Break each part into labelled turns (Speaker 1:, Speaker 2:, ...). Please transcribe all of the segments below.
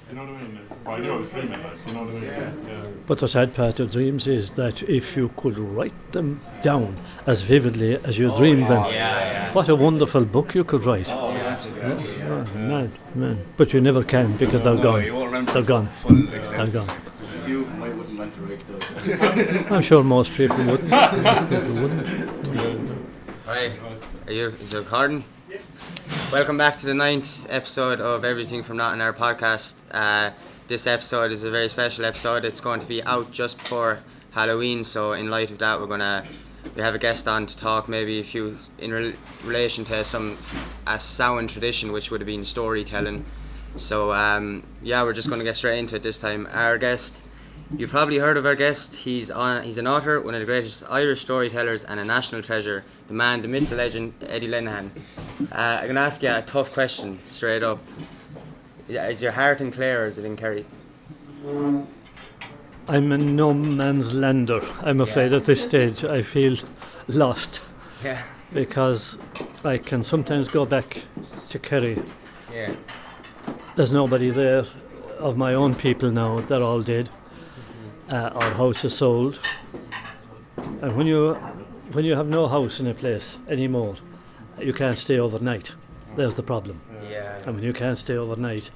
Speaker 1: You know what I mean? I knew I was dreaming, you know what I mean? Yeah.
Speaker 2: But the sad part of dreams is that if you could write them down as vividly as you dreamed them, what a wonderful book you could write. Man. But you never can because they're gone. They're gone. They're gone.
Speaker 3: Few of them I wouldn't want to write those.
Speaker 2: I'm sure most people wouldn't.
Speaker 4: Right, is it recording? Welcome back to the 9th episode of Everything from Not in Our podcast. This episode is a very special episode. It's going to be out just before Halloween, so in light of that, we have a guest on to talk maybe a few in relation to a Samhain tradition, which would have been storytelling. So we're just going to get straight into it this time. Our guest, you've probably heard of our guest. He's an author, one of the greatest Irish storytellers, and a national treasure. The man, the myth, the legend, Eddie Lenihan. I'm going to ask you a tough question, straight up. Is your heart in Clare or is it in Kerry?
Speaker 2: I'm a no man's lander. I'm afraid at this stage I feel lost.
Speaker 4: Yeah.
Speaker 2: Because I can sometimes go back to Kerry.
Speaker 4: Yeah.
Speaker 2: There's nobody there of my own people now. They're all dead. Our house is sold. And when you have no house in a place anymore, you can't stay overnight. There's the problem.
Speaker 4: Yeah.
Speaker 2: And when you can't stay overnight,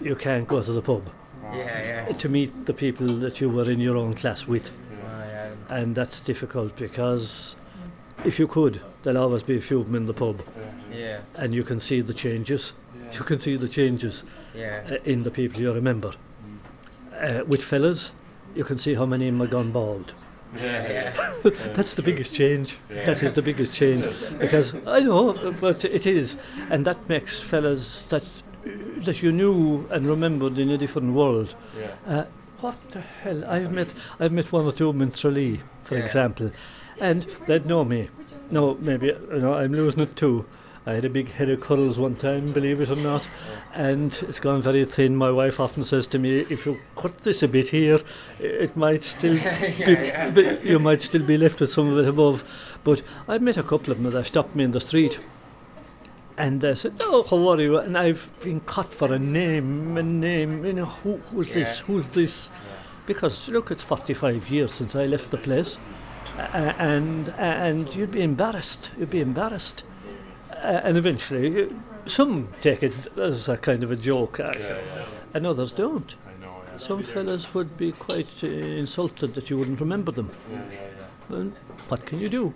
Speaker 2: you can't go to the pub to meet the people that you were in your own class with. And that's difficult because if you could, there'll always be a few of them in the pub.
Speaker 4: Yeah.
Speaker 2: And you can see the changes. You can see the changes in the people you remember. With fellas, you can see how many of them are gone bald. That's the biggest change. That is the biggest change, because I know, but it is, and that makes fellas that you knew and remembered in a different world. What the hell? I've met one or two of them in Tralee, for example, and they'd know me. No, maybe I'm losing it too. I had a big head of curls one time, believe it or not, and it's gone very thin. My wife often says to me, if you cut this a bit here, it might still you might still be left with some of it above. But I met a couple of them that stopped me in the street, and they said, "Oh, how are you?" And I've been cut for a name. Who's this? Who's this? Because look, it's 45 years since I left the place, and you'd be embarrassed. And eventually, some take it as a kind of a joke, and others don't. Some fellas would be quite insulted that you wouldn't remember them. Well, what can you do?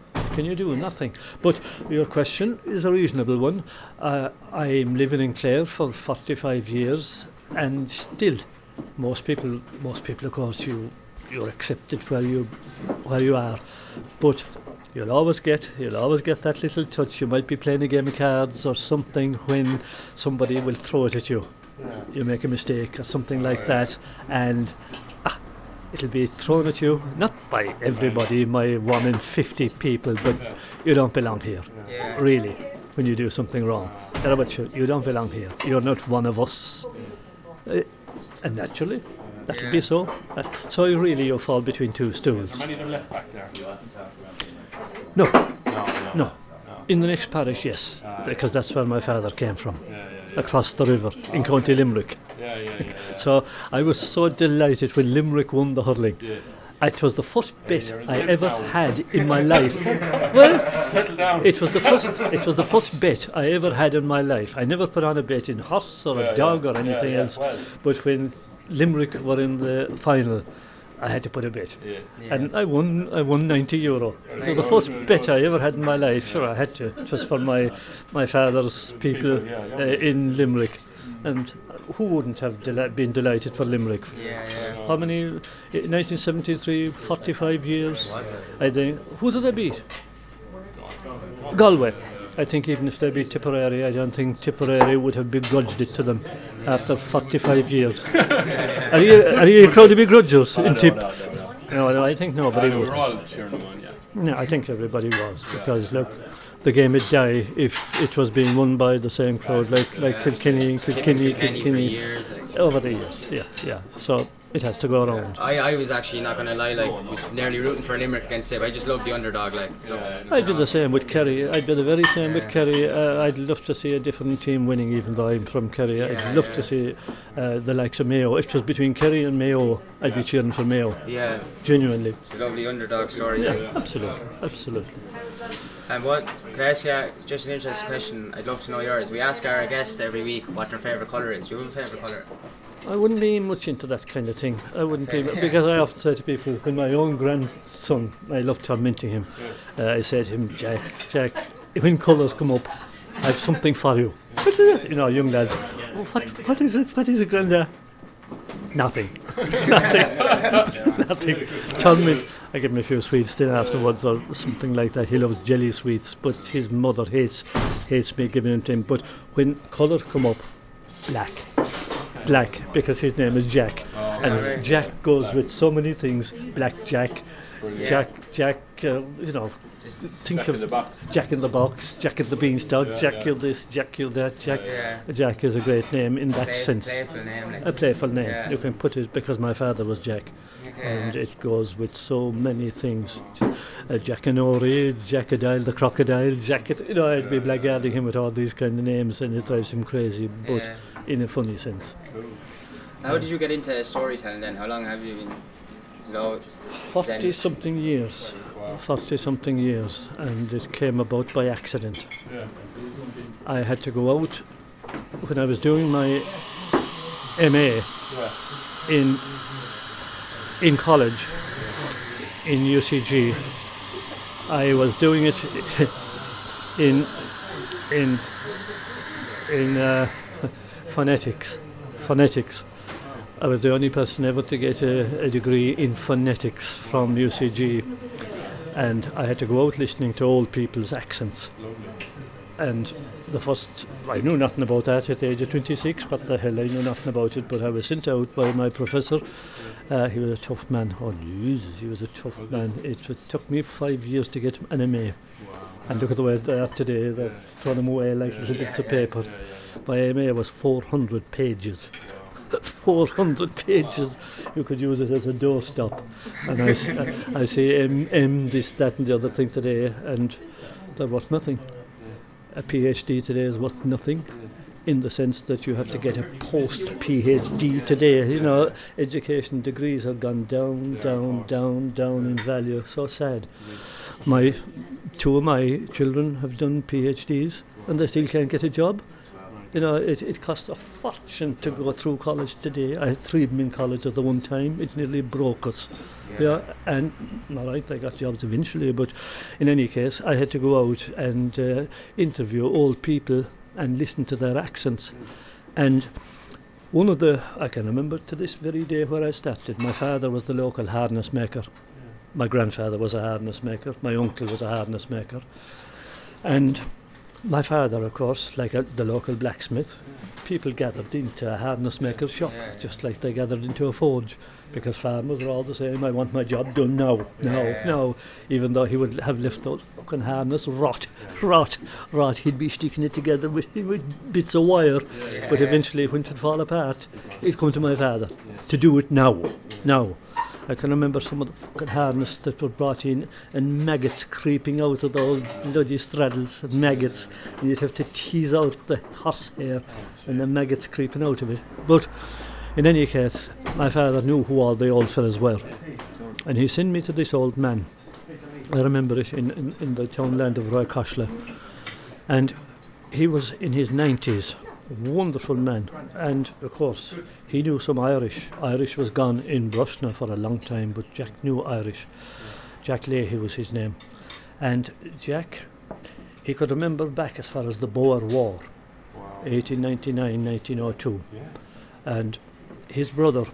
Speaker 2: Nothing. But your question is a reasonable one. I'm living in Clare for 45 years, and still, most people, of course, you're accepted where you are, but You'll always get that little touch. You might be playing a game of cards or something when somebody will throw it at you. You make a mistake or something like that, and it'll be thrown at you, not by everybody, my 1 in 50 people, but you don't belong here, really, when you do something wrong. You don't belong here. You're not one of us. And naturally, that'll be so. So really you fall between two stools.
Speaker 1: How many are left back there?
Speaker 2: No. In the next parish, yes, because that's where my father came from, across the river in County Limerick. So I was so delighted when Limerick won the hurling. It was the first bet I ever had in my life. Well, it was the first bet I ever had in my life. I never put on a bet in horse or a dog or anything else, but when Limerick were in the final, I had to put a bet, and I won €90. So the first bet I ever had in my life. Sure, I had to. It was for my father's people in Limerick, and who wouldn't have been delighted for Limerick? How many? 1973, 45 years. I think. Who did they beat? Galway. I think even if they beat Tipperary, I don't think Tipperary would have begrudged it to them after 45 years. Are you a crowd of begrudgers in Tip? No, I think nobody would.
Speaker 1: We're all cheering them on,
Speaker 2: No, I think everybody was, because look, the game would die if it was being won by the same crowd, like Kilkenny.
Speaker 4: For years.
Speaker 2: over the years. Yeah. So it has to go around.
Speaker 4: I was actually not gonna lie, like was nearly rooting for Limerick against Tip. I just love the underdog, like.
Speaker 2: I'd be the same with Kerry. I'd be the very same with Kerry. I'd love to see a different team winning, even though I'm from Kerry. I'd love to see the likes of Mayo. If it was between Kerry and Mayo, I'd be cheering for Mayo.
Speaker 4: Yeah.
Speaker 2: Genuinely.
Speaker 4: It's a lovely underdog story.
Speaker 2: Yeah, absolutely.
Speaker 4: And what, could I ask you just an interesting question? I'd love to know yours. We ask our guests every week what their favourite colour is. Do you have a favourite colour?
Speaker 2: I wouldn't be much into that kind of thing. I wouldn't be, because I often say to people, when my own grandson, I love tormenting him, I say to him, Jack, when colours come up, I have something for you. What's it? You know, young lads, what is it? What is it, Grandad? Nothing. Nothing. Tell me. I give him a few sweets then afterwards or something like that. He loves jelly sweets, but his mother hates me giving them to him. But when colours come up, black, because his name is Jack. And Jack goes with so many things. Black Jack, Jack, you know, think of Jack in the Box, Jack in the Beanstalk, Jack killed this, Jack killed that. Jack is a great name in that sense. A playful name. You can put it, because my father was Jack. And it goes with so many things. Jack and Ori, Jackadile the crocodile, you know, I'd be blackguarding him with all these kind of names, and it drives him crazy, but in a funny sense.
Speaker 4: How did you get into storytelling then? How long have you been?
Speaker 2: 40 something years. 40 something years, and it came about by accident. I had to go out when I was doing my MA in college in UCG. I was doing it in phonetics. I was the only person ever to get a degree in phonetics from UCG, and I had to go out listening to old people's accents. And I knew nothing about that at the age of 26. What the hell, I knew nothing about it, but I was sent out by my professor. He was a tough man. Oh Jesus, he was a tough man. It took me 5 years to get an MA. And look at the way they are today. They've thrown them away like little bits of paper. My MA was 400 pages. 400 pages. You could use it as a doorstop. And I say M, this, that and the other thing today, and they're worth nothing. A PhD today is worth nothing, in the sense that you have to get a post-PhD today. You know, education degrees have gone down in value. So sad. Two of my children have done PhDs, and they still can't get a job. You know, it costs a fortune to go through college today. I had 3 of them in college at the one time. It nearly broke us. Yeah, and all right, I got jobs eventually, but in any case, I had to go out and interview old people and listen to their accents. And I can remember to this very day where I started. My father was the local harness maker. My grandfather was a harness maker. My uncle was a harness maker. And my father, of course, like the local blacksmith, people gathered into a harness maker's shop, just like they gathered into a forge, because farmers are all the same. I want my job done now. Even though he would have left those fucking harness rot. He'd be sticking it together with bits of wire, but eventually when it would fall apart, it'd come to my father to do it now. I can remember some of the fucking harness that were brought in, and maggots creeping out of those bloody straddles, maggots, and you'd have to tease out the horsehair and the maggots creeping out of it. But in any case, my father knew who all the old fellas were, and he sent me to this old man. I remember it in the townland of Roycoshla, and he was in his 90s. Wonderful man, and of course he knew some Irish. Irish was gone in Brusna for a long time, but Jack knew Irish. Jack Leahy was his name, and Jack, he could remember back as far as the Boer War, 1899, 1902, and his brother,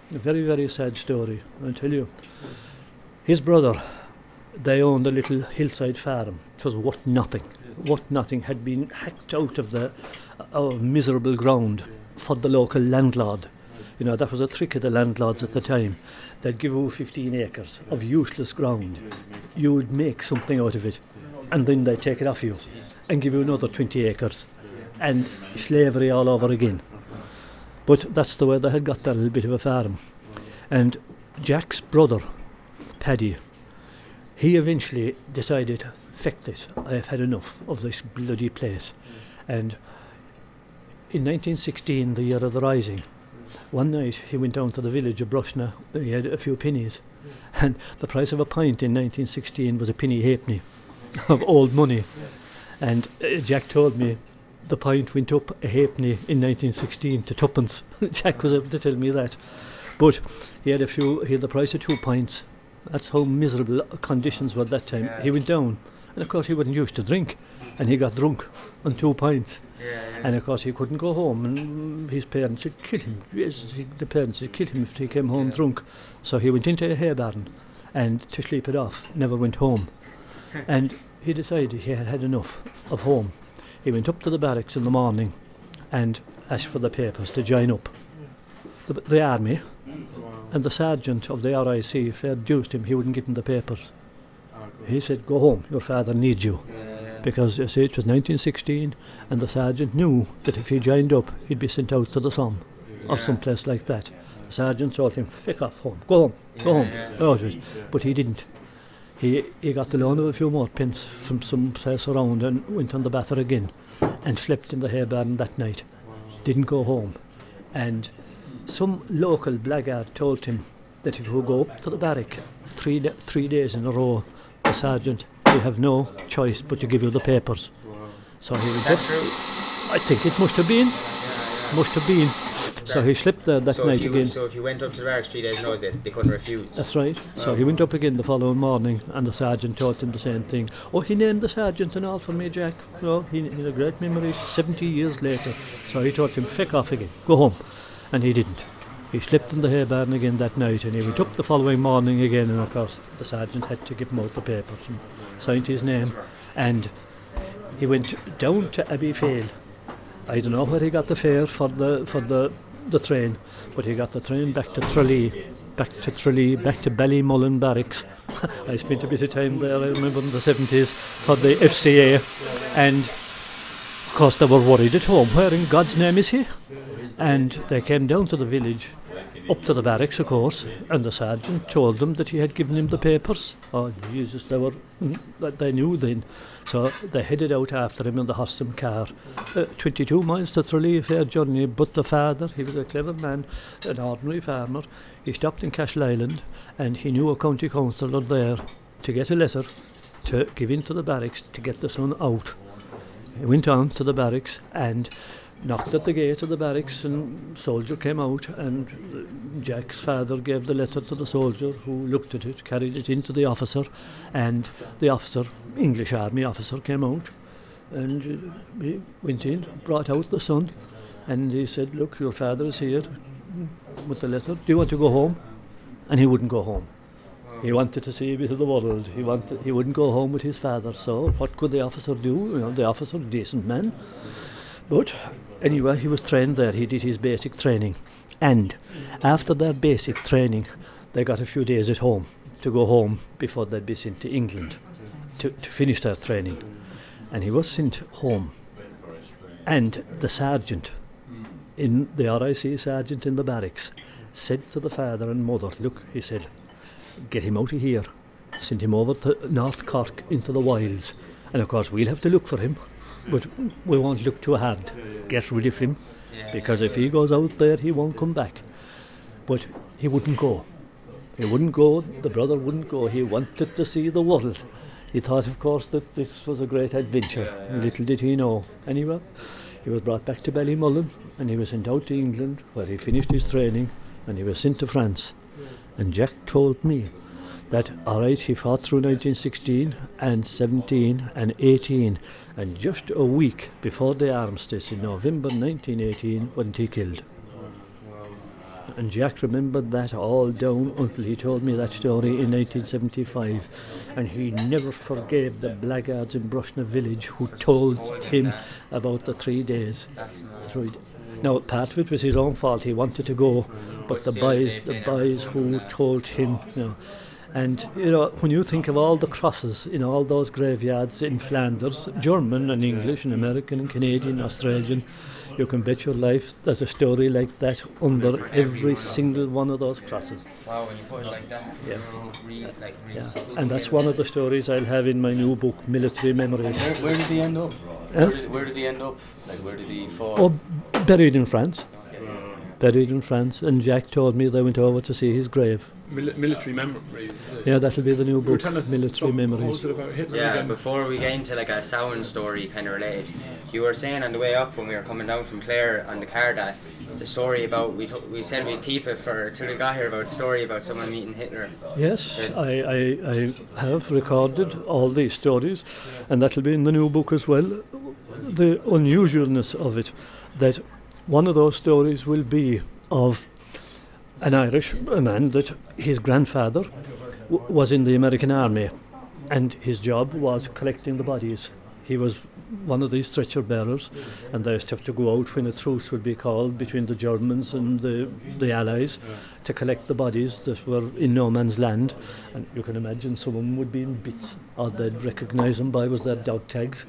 Speaker 2: a very, very sad story, I'll tell you. His brother, they owned a little hillside farm. It was worth nothing, had been hacked out of the miserable ground for the local landlord. You know, that was a trick of the landlords at the time. They'd give you 15 acres of useless ground. You would make something out of it, and then they'd take it off you and give you another 20 acres, and slavery all over again. But that's the way they had got that little bit of a farm. And Jack's brother, Paddy, he eventually decided, feck this, I've had enough of this bloody place. And in 1916, the year of the Rising, one night he went down to the village of Brushna. He had a few pennies, and the price of a pint in 1916 was a penny halfpenny of old money. And Jack told me the pint went up a halfpenny in 1916 to twopence. Jack was able to tell me that. But he had the price of 2 pints. That's how miserable conditions were at that time. He went down, and of course he wasn't used to drink, and he got drunk on 2 pints. And of course he couldn't go home, and his parents would kill him. Yes, the parents would kill him if he came home drunk. So he went into a hay barn, and to sleep it off, never went home. And he decided he had had enough of home. He went up to the barracks in the morning and asked for the papers to join up. The army and the sergeant of the RIC fair deuced him, he wouldn't give him the papers. He said, go home, your father needs you. Because you see, it was 1916, and the sergeant knew that if he joined up, he'd be sent out to the Somme or someplace like that. The sergeant told him, "Fick off home, go home." But he didn't. He got the loan of a few more pence from some place around and went on the batter again and slept in the hay barn that night. Didn't go home. And some local blackguard told him that if he would go up to the barrack 3 days in a row, the sergeant will have no choice but to give you the papers. So he went up. I think it must have been. So he slept there that night again.
Speaker 4: So if you went up to the barracks 3 days in a row, they couldn't refuse.
Speaker 2: That's right. So he went up again the following morning, and the sergeant told him the same thing. Oh, he named the sergeant and all for me, Jack. So he had a great memory 70 years later. So he told him, "Feck off again, go home." And he didn't. He slept in the hay barn again that night, and he went up the following morning again, and of course the sergeant had to give him out the papers and signed his name. And he went down to Abbeyfield. I don't know where he got the fare for the train, but he got the train back to Tralee, back to Ballymullen Barracks. I spent a bit of time there, I remember, in the 70s for the FCA, and of course they were worried at home, where in God's name is he? And they came down to the village, up to the barracks of course, and the sergeant told them that he had given him the papers. Oh Jesus, they knew then. So they headed out after him in the Hostom car. 22 miles to Tralee, fair journey, but the father, he was a clever man, an ordinary farmer. He stopped in Cashel Island, and he knew a county councillor there to get a letter to give into the barracks to get the son out. He went on to the barracks and knocked at the gate of the barracks, and soldier came out, and Jack's father gave the letter to the soldier, who looked at it, carried it into the officer, and the officer, English army officer, came out, and he went in, brought out the son, and he said, "Look, your father is here with the letter. Do you want to go home?" And he wouldn't go home. He wanted to see a bit of the world. He wouldn't go home with his father. So what could the officer do? The officer, decent man. But anyway, he was trained there. He did his basic training. And after their basic training, they got a few days at home to go home before they'd be sent to England to finish their training. And he was sent home. And the sergeant, in the RIC sergeant in the barracks, said to the father and mother, "Look," he said, "get him out of here. Send him over to North Cork into the wilds. And of course we'll have to look for him. But we won't look too hard. Get rid of him, because if he goes out there, he won't come back." But he wouldn't go. The brother wouldn't go. He wanted to see the world. He thought, of course, that this was a great adventure. Little did he know. Anyway, he was brought back to Ballymullen, and he was sent out to England, where he finished his training, and he was sent to France. And Jack told me that, all right, he fought through 1916 and 17 and 18, and just a week before the armistice in November 1918 wasn't he killed. And Jack remembered that all down until he told me that story in 1975, and he never forgave the blackguards in Brushna village who told him about the 3 days. Now, part of it was his own fault. He wanted to go, but the boys who told him, And, you know, when you think of all the crosses in all those graveyards in Flanders, German and English and American and Canadian, Australian, you can bet your life there's a story like that under every single one of those crosses.
Speaker 4: Wow, when you put it like that,
Speaker 2: Yeah.
Speaker 4: really
Speaker 2: Yeah. And that's one of the stories I'll have in my new book, Military Memories.
Speaker 3: Where did he end up?
Speaker 2: Huh?
Speaker 3: Where did he end up? Like, where did he fall?
Speaker 2: Oh, buried in France. Buried in France. And Jack told me they went over to see his grave.
Speaker 1: Military memories. Is it?
Speaker 2: Yeah, that'll be the new
Speaker 1: You were
Speaker 2: book,
Speaker 1: telling us
Speaker 2: Military
Speaker 1: what was
Speaker 2: Memories.
Speaker 1: it about Hitler
Speaker 4: Yeah,
Speaker 1: again?
Speaker 4: before we get into like a sound story kind of related, you were saying on the way up when we were coming down from Clare on the car that the story about, we said we'd keep it for till we got here, about the story about someone meeting Hitler.
Speaker 2: Yes, I have recorded all these stories, and that'll be in the new book as well. The unusualness of it, that one of those stories will be of an Irish man that his grandfather was in the American Army, and his job was collecting the bodies. He was one of these stretcher bearers, and they used to have to go out when a truce would be called between the Germans and the Allies to collect the bodies that were in no man's land. And you can imagine some of them would be in bits, or they'd recognise them by was their dog tags.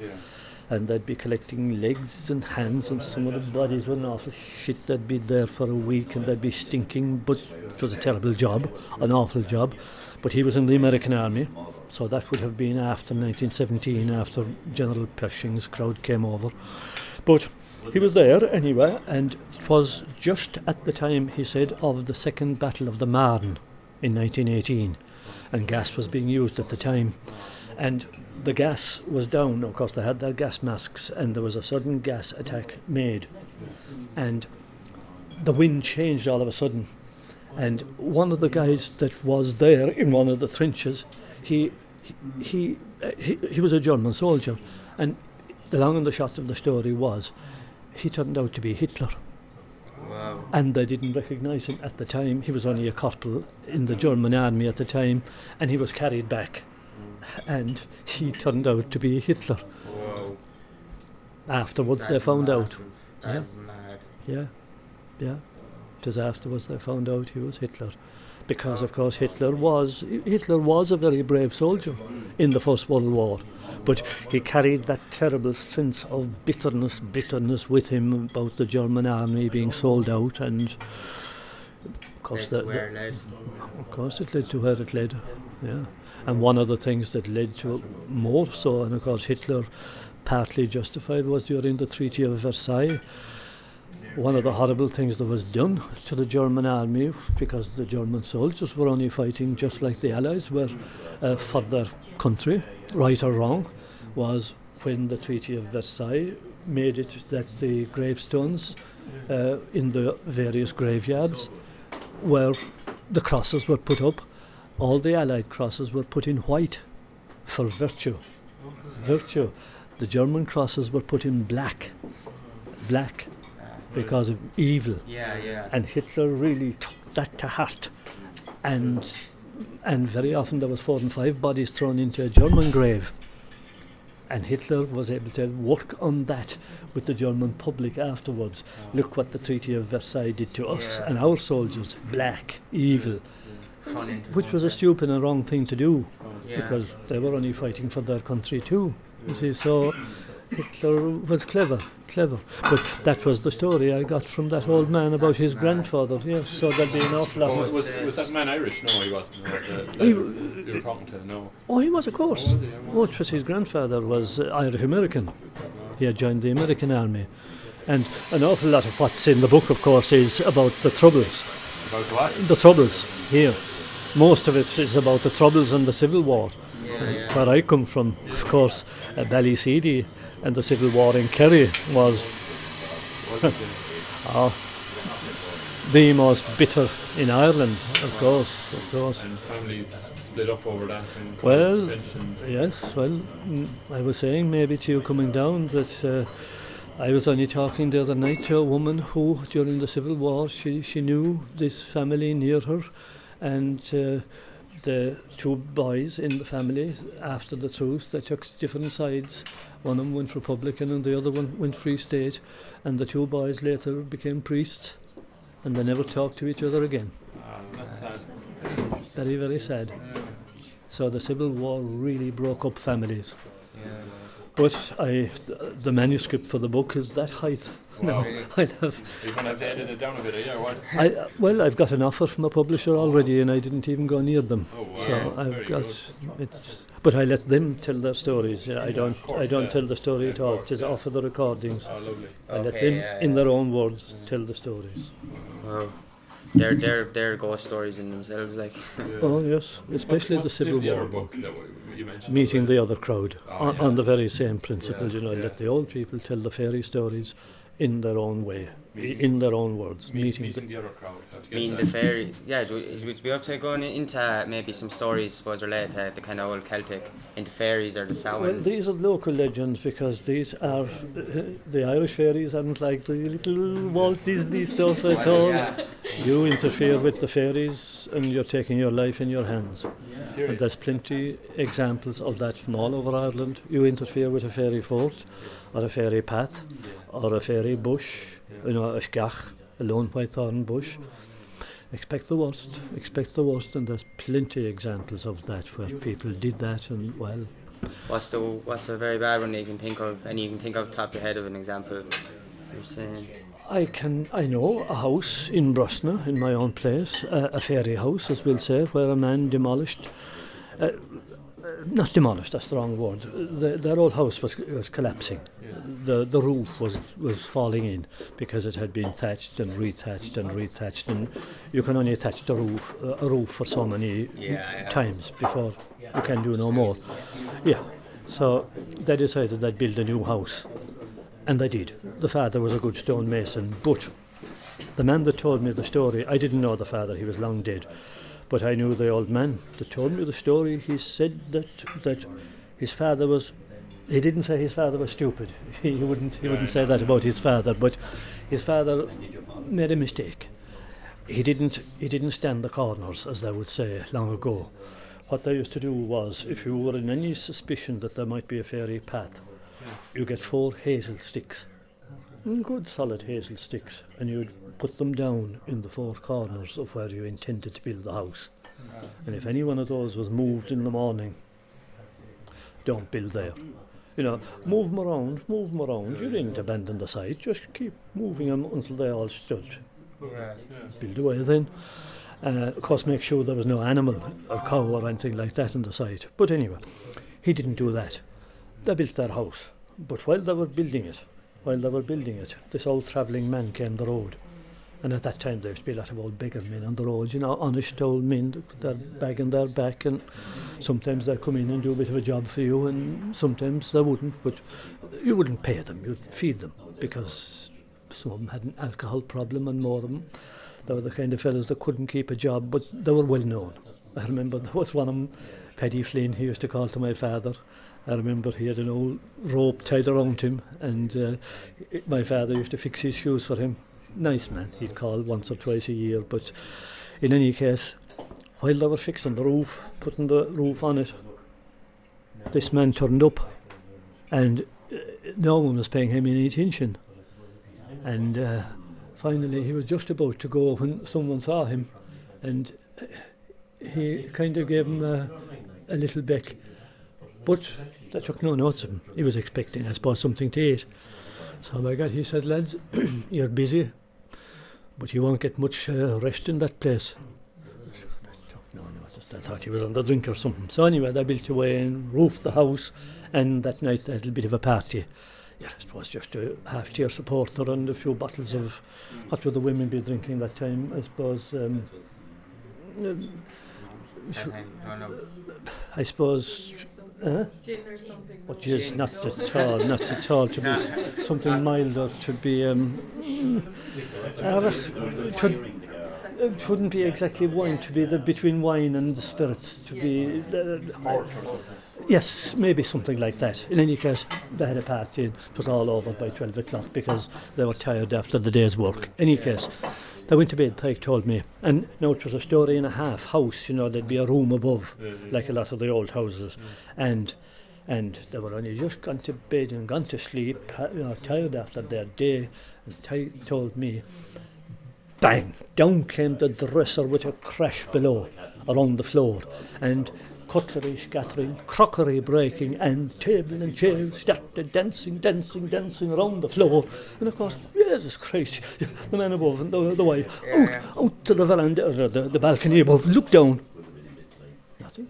Speaker 2: And they'd be collecting legs and hands, and some of the bodies were an awful shit. They'd be there for a week and they'd be stinking, but it was a terrible job, an awful job. But he was in the American Army, so that would have been after 1917, after General Pershing's crowd came over. But he was there anyway, and it was just at the time, he said, of the Second Battle of the Marne in 1918, and gas was being used at the time. And the gas was down. Of course, they had their gas masks, and there was a sudden gas attack made. And the wind changed all of a sudden. And one of the guys that was there in one of the trenches, he was a German soldier. And the long and the short of the story was, he turned out to be Hitler.
Speaker 4: Wow.
Speaker 2: And they didn't recognise him at the time. He was only a corporal in the German army at the time, and he was carried back. And he turned out to be Hitler.
Speaker 4: Whoa.
Speaker 2: Afterwards,
Speaker 4: That's
Speaker 2: they found
Speaker 4: massive.
Speaker 2: out.
Speaker 4: That's mad.
Speaker 2: Yeah. It was afterwards they found out he was Hitler, because of course Hitler was a very brave soldier in the First World War, but he carried that terrible sense of bitterness with him about the German army being sold out, and of course
Speaker 4: Led to where it led.
Speaker 2: of course it led to where it led. Yeah. And one of the things that led to more so, and of course Hitler partly justified, was during the Treaty of Versailles. One of the horrible things that was done to the German army, because the German soldiers were only fighting just like the Allies were for their country, right or wrong, was when the Treaty of Versailles made it that the gravestones in the various graveyards where the crosses were put up, all the Allied crosses were put in white for virtue. Virtue. The German crosses were put in black. Because of evil.
Speaker 4: Yeah.
Speaker 2: And Hitler really took that to heart. And very often there was 4 and 5 bodies thrown into a German grave. And Hitler was able to work on that with the German public afterwards. Look what the Treaty of Versailles did to us and our soldiers. Black, evil. Which was a stupid and wrong thing to do, because they were only fighting for their country too. You see, so Hitler was clever. But that was the story I got from that old man about his grandfather. Yes, so there'd be an awful lot of...
Speaker 1: Was that man Irish? No, he wasn't. You were talking to, no.
Speaker 2: Oh, he was, of course. Oh, it was his grandfather was Irish American. He had joined the American army. And an awful lot of what's in the book, of course, is about the Troubles.
Speaker 1: About what?
Speaker 2: The Troubles here. Most of it is about the Troubles and the Civil War. Where I come from, of course, Ballyseedy and the Civil War in Kerry was the most bitter in Ireland, of course.
Speaker 1: And families split up over that. And
Speaker 2: Well,
Speaker 1: pensions.
Speaker 2: yes, well, I was saying maybe to you coming down that I was only talking the other night to a woman who, during the Civil War, she knew this family near her, and the 2 boys in the family, after the truce, they took different sides. One of them went Republican and the other one went Free State, and the 2 boys later became priests, and they never talked to each other again.
Speaker 1: That's sad.
Speaker 2: Very, very sad. So the Civil War really broke up families. But the manuscript for the book is that height.
Speaker 1: Wow.
Speaker 2: No, I'd have.
Speaker 1: You're going to have to edit it down a bit, yeah, what?
Speaker 2: Well, I've got an offer from a publisher already, and I didn't even go near them.
Speaker 1: Oh, wow.
Speaker 2: So I've
Speaker 1: Very
Speaker 2: got
Speaker 1: good.
Speaker 2: but I let them tell their stories. Yeah, I don't
Speaker 1: course,
Speaker 2: tell the story
Speaker 1: Yeah,
Speaker 2: at
Speaker 1: of
Speaker 2: all.
Speaker 1: course,
Speaker 2: It is
Speaker 1: yeah.
Speaker 2: off of the recordings.
Speaker 1: Oh, lovely.
Speaker 2: I let them, in their own words, tell the stories.
Speaker 4: Wow. They're ghost stories in themselves, like.
Speaker 1: Yeah.
Speaker 2: Oh yes, especially
Speaker 1: What's
Speaker 2: the Civil
Speaker 1: the
Speaker 2: War.
Speaker 1: other book that you mentioned?
Speaker 2: Meeting the other crowd
Speaker 1: Oh,
Speaker 2: on the very same principle.
Speaker 1: Yeah, yeah.
Speaker 2: Let the old people tell the fairy stories in their own way, in their own words.
Speaker 1: Meeting the other crowd. Have to get
Speaker 4: Mean
Speaker 1: that.
Speaker 4: the fairies. Yeah, would you be up to going into maybe some stories, suppose, related to the kind of old Celtic, into fairies or the
Speaker 2: Well,
Speaker 4: Samhain?
Speaker 2: these are local legends because these are the Irish fairies aren't like the little Walt Disney stuff at all. You interfere with the fairies and you're taking your life in your hands. And there's plenty examples of that from all over Ireland. You interfere with a fairy fort or a fairy path or a fairy bush, a skach, a lone whitethorn bush. Expect the worst, and there's plenty examples of that where people did that, and well.
Speaker 4: What's the very bad one that you can think of, and you can think of top of your head of an example you're saying?
Speaker 2: I know a house in Brosna, in my own place, a fairy house, as we'll say, where a man demolished. Not demolished, that's the wrong word. Their old house was collapsing.
Speaker 1: Yes.
Speaker 2: The roof was falling in because it had been thatched and rethatched, and you can only thatch a roof for so many times before you can do no more. Yeah, so they decided they'd build a new house, and they did. The father was a good stonemason, but the man that told me the story, I didn't know the father, he was long dead. But I knew the old man that told me the story. He said that his father was. He didn't say his father was stupid. He wouldn't say that about his father. But his father made a mistake. He didn't stand the corners, as they would say long ago. What they used to do was, if you were in any suspicion that there might be a fairy path, you get 4 hazel sticks, good solid hazel sticks, and you'd put them down in the 4 corners of where you intended to build the house. And if any one of those was moved in the morning, don't build there. Move them around. You didn't abandon the site, just keep moving them until they all stood. Build away then. Of course, make sure there was no animal or cow or anything like that in the site. But anyway, he didn't do that. They built their house. But while they were building it, this old travelling man came the road. And at that time there used to be a lot of old beggar men on the road, honest old men with their bag on their back, and sometimes they'd come in and do a bit of a job for you, and sometimes they wouldn't, but you wouldn't pay them, you'd feed them, because some of them had an alcohol problem, and more of them, they were the kind of fellows that couldn't keep a job, but they were well known. I remember there was one of them, Paddy Flynn, he used to call to my father. I remember he had an old rope tied around him, and my father used to fix his shoes for him. Nice man, he'd call once or twice a year, but in any case, while they were fixing the roof, putting the roof on it, this man turned up, and no one was paying him any attention. And finally he was just about to go when someone saw him, and he kind of gave him a little beck, but they took no notice of him. He was expecting, I suppose, something to eat. So by God, he said, lads, you're busy, but you won't get much rest in that place. No, just I thought he was on the drink or something. So anyway, they built away and roofed the house, and that night they had a little bit of a party. Yeah, I suppose just a half-tier supporter and a few bottles of, what would the women be drinking that time? I suppose,
Speaker 5: Gin or something.
Speaker 2: But just not at all, to be something milder, to be, it wouldn't be exactly wine, to be between wine and the spirits, to be, yes, maybe something like that. In any case, they had a party and it was all over by 12 o'clock because they were tired after the day's work. In any case, they went to bed, Tyke told me, and now it was a story and a half house, there'd be a room above, like a lot of the old houses, and they were only just gone to bed and gone to sleep, tired after their day, and Tyke told me, bang, down came the dresser with a crash below, around the floor, and cutlery scattering, crockery breaking, and table and chairs started dancing around the floor. And of course, Jesus Christ, the man above and the wife, out to the veranda, or the balcony above, look down. Nothing.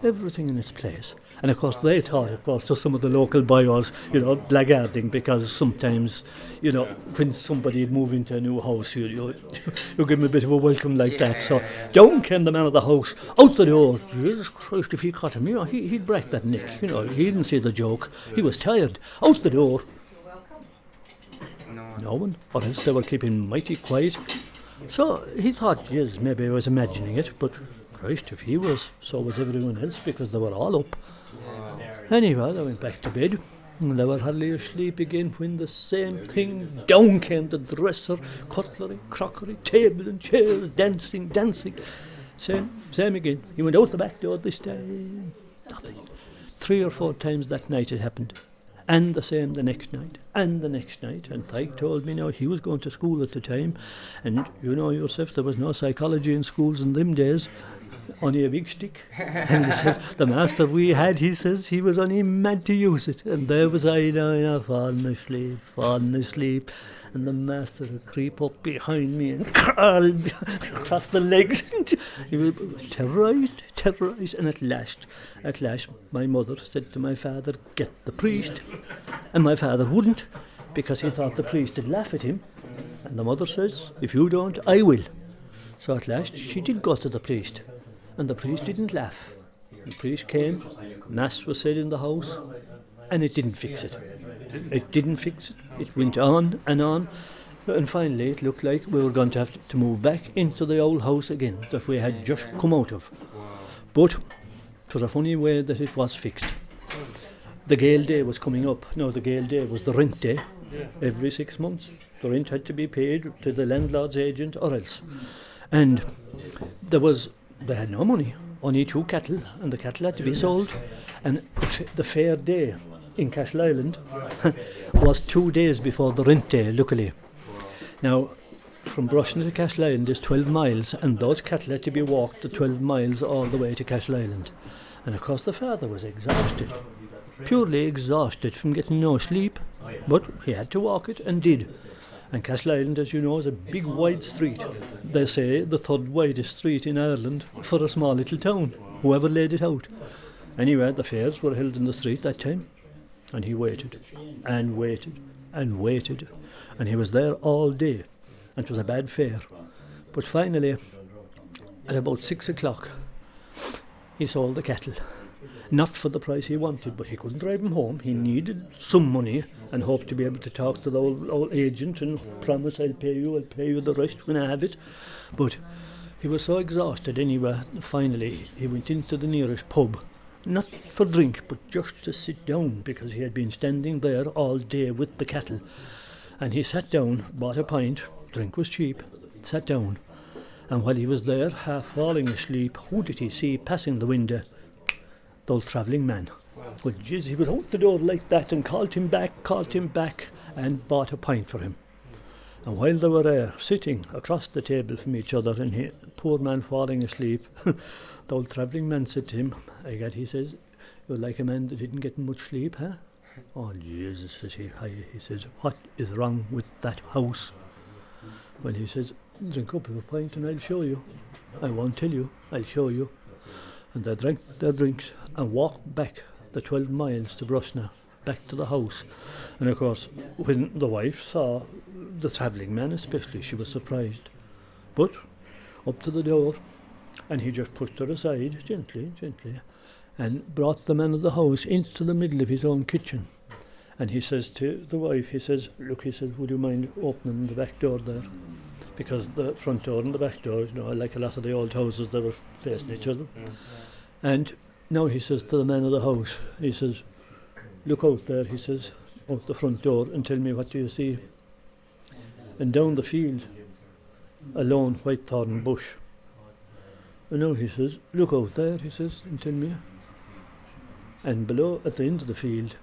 Speaker 2: Everything in its place. And of course they thought, of course, to some of the local boys, blackguarding, because sometimes, when somebody move into a new house, you give them a bit of a welcome like that. So down came the man of the house, out the door. Jesus Christ, if he caught him, he'd break that neck. He didn't see the joke. He was tired. Out the door. No one, or else they were keeping mighty quiet. So he thought, yes, maybe I was imagining it, but Christ, if he was, so was everyone else, because they were all up. Anyway, they went back to bed, and they were hardly asleep again when the same thing, down came the dresser, cutlery, crockery, table and chairs, dancing. Same again. He went out the back door this time. Nothing. 3 or 4 times that night it happened. And the same the next night, and the next night. And Tyke told me now he was going to school at the time, and you know yourself, there was no psychology in schools in them days, only a big stick. And he says, the master we had, he says, he was only mad to use it. And there was I now, falling asleep. And the master would creep up behind me and crawl across the legs. He was terrorised. And at last, my mother said to my father, get the priest. And my father wouldn't, because he thought the priest would laugh at him. And the mother says, if you don't, I will. So at last she did go to the priest. And the priest didn't laugh. The priest came, mass was said in the house, and it didn't fix it. It went on, and finally it looked like we were going to have to move back into the old house again that we had just come out of. But it was a funny way that it was fixed. The Gale Day was coming up. Now the Gale Day was the rent day. Every 6 months the rent had to be paid to the landlord's agent or else. And they had no money, only 2 cattle, and the cattle had to be sold. And the fair day in Castle Island was 2 days before the rent day, luckily. Now, from Brushen to Castle Island is 12 miles, and those cattle had to be walked the 12 miles all the way to Castle Island. And of course the father was exhausted, purely exhausted from getting no sleep, but he had to walk it, and did. And Castle Island, as you know, is a big wide street. They say the 3rd widest street in Ireland for a small little town, whoever laid it out. Anyway, the fairs were held in the street that time, and he waited, and he was there all day, and it was a bad fair. But finally, at about 6 o'clock, he sold the cattle. Not for the price he wanted, but he couldn't drive them home. He needed some money and hoped to be able to talk to the old agent and promise I'll pay you the rest when I have it. But he was so exhausted anyway, finally he went into the nearest pub, not for drink, but just to sit down, because he had been standing there all day with the cattle. And he sat down, bought a pint, drink was cheap, sat down. And while he was there, half falling asleep, who did he see passing the window? The old travelling man. Well, jeez, he was out the door like that and called him back and bought a pint for him. And while they were sitting across the table from each other, and he, poor man falling asleep, the old travelling man said to him, he says, you're like a man that didn't get much sleep, huh? Oh, Jesus, says he. He says, what is wrong with that house? Well, he says, drink up of a pint and I'll show you. I won't tell you, I'll show you. And they drank their drinks and walked back the 12 miles to Brusna, back to the house. And of course, when the wife saw the travelling man especially, she was surprised. But up to the door, and he just pushed her aside, gently, and brought the man of the house into the middle of his own kitchen. And he says to the wife, he says, look, he says, would you mind opening the back door there? Because the front door and the back door, like a lot of the old houses, they were facing each other. And now he says to the man of the house, he says, look out there, he says, out the front door, and tell me what do you see. And down the field, a lone white thorn bush. And now he says, look out there, he says, and tell me. And below, at the end of the field,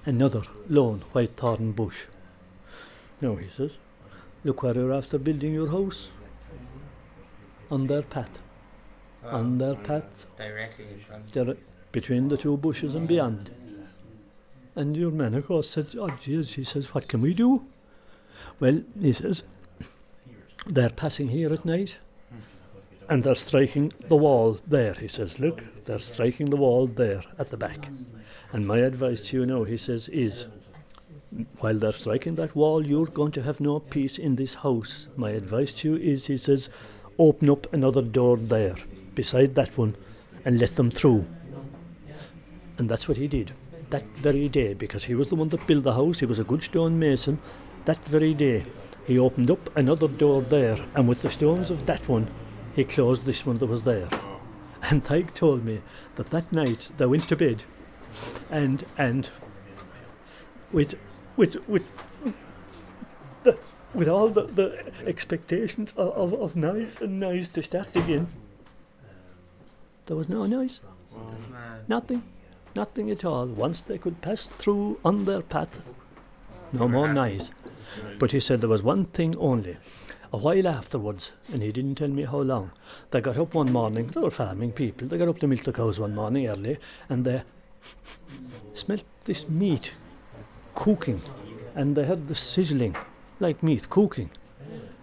Speaker 2: another lone white thorn bush. Now he says, look where you're after building your house. On their path. on their path,
Speaker 4: Directly in front.
Speaker 2: between the two bushes and beyond. And your man, of course, said, "Oh, Jesus," he says, "what can we do?" Well, he says, "They're passing here at night, and they're striking the wall there." He says, "Look, they're striking the wall there at the back. And my advice to you now," he says, "is while they're striking that wall, you're going to have no peace in this house. My advice to you is," he says, "open up another door there, beside that one, and let them through." And that's what he did that very day, because he was the one that built the house. He was a good stone mason. That very day, he opened up another door there, and with the stones of that one, he closed this one that was there. And Tyke told me that night they went to bed, and with all the expectations of noise and noise to start again, there was no noise. Nothing at all. Once they could pass through on their path, no more noise. But he said there was one thing only. A while afterwards, and he didn't tell me how long, they got up one morning. They were farming people. They got up to milk the cows one morning early, and they smelt this meat cooking, and they heard the sizzling like meat cooking.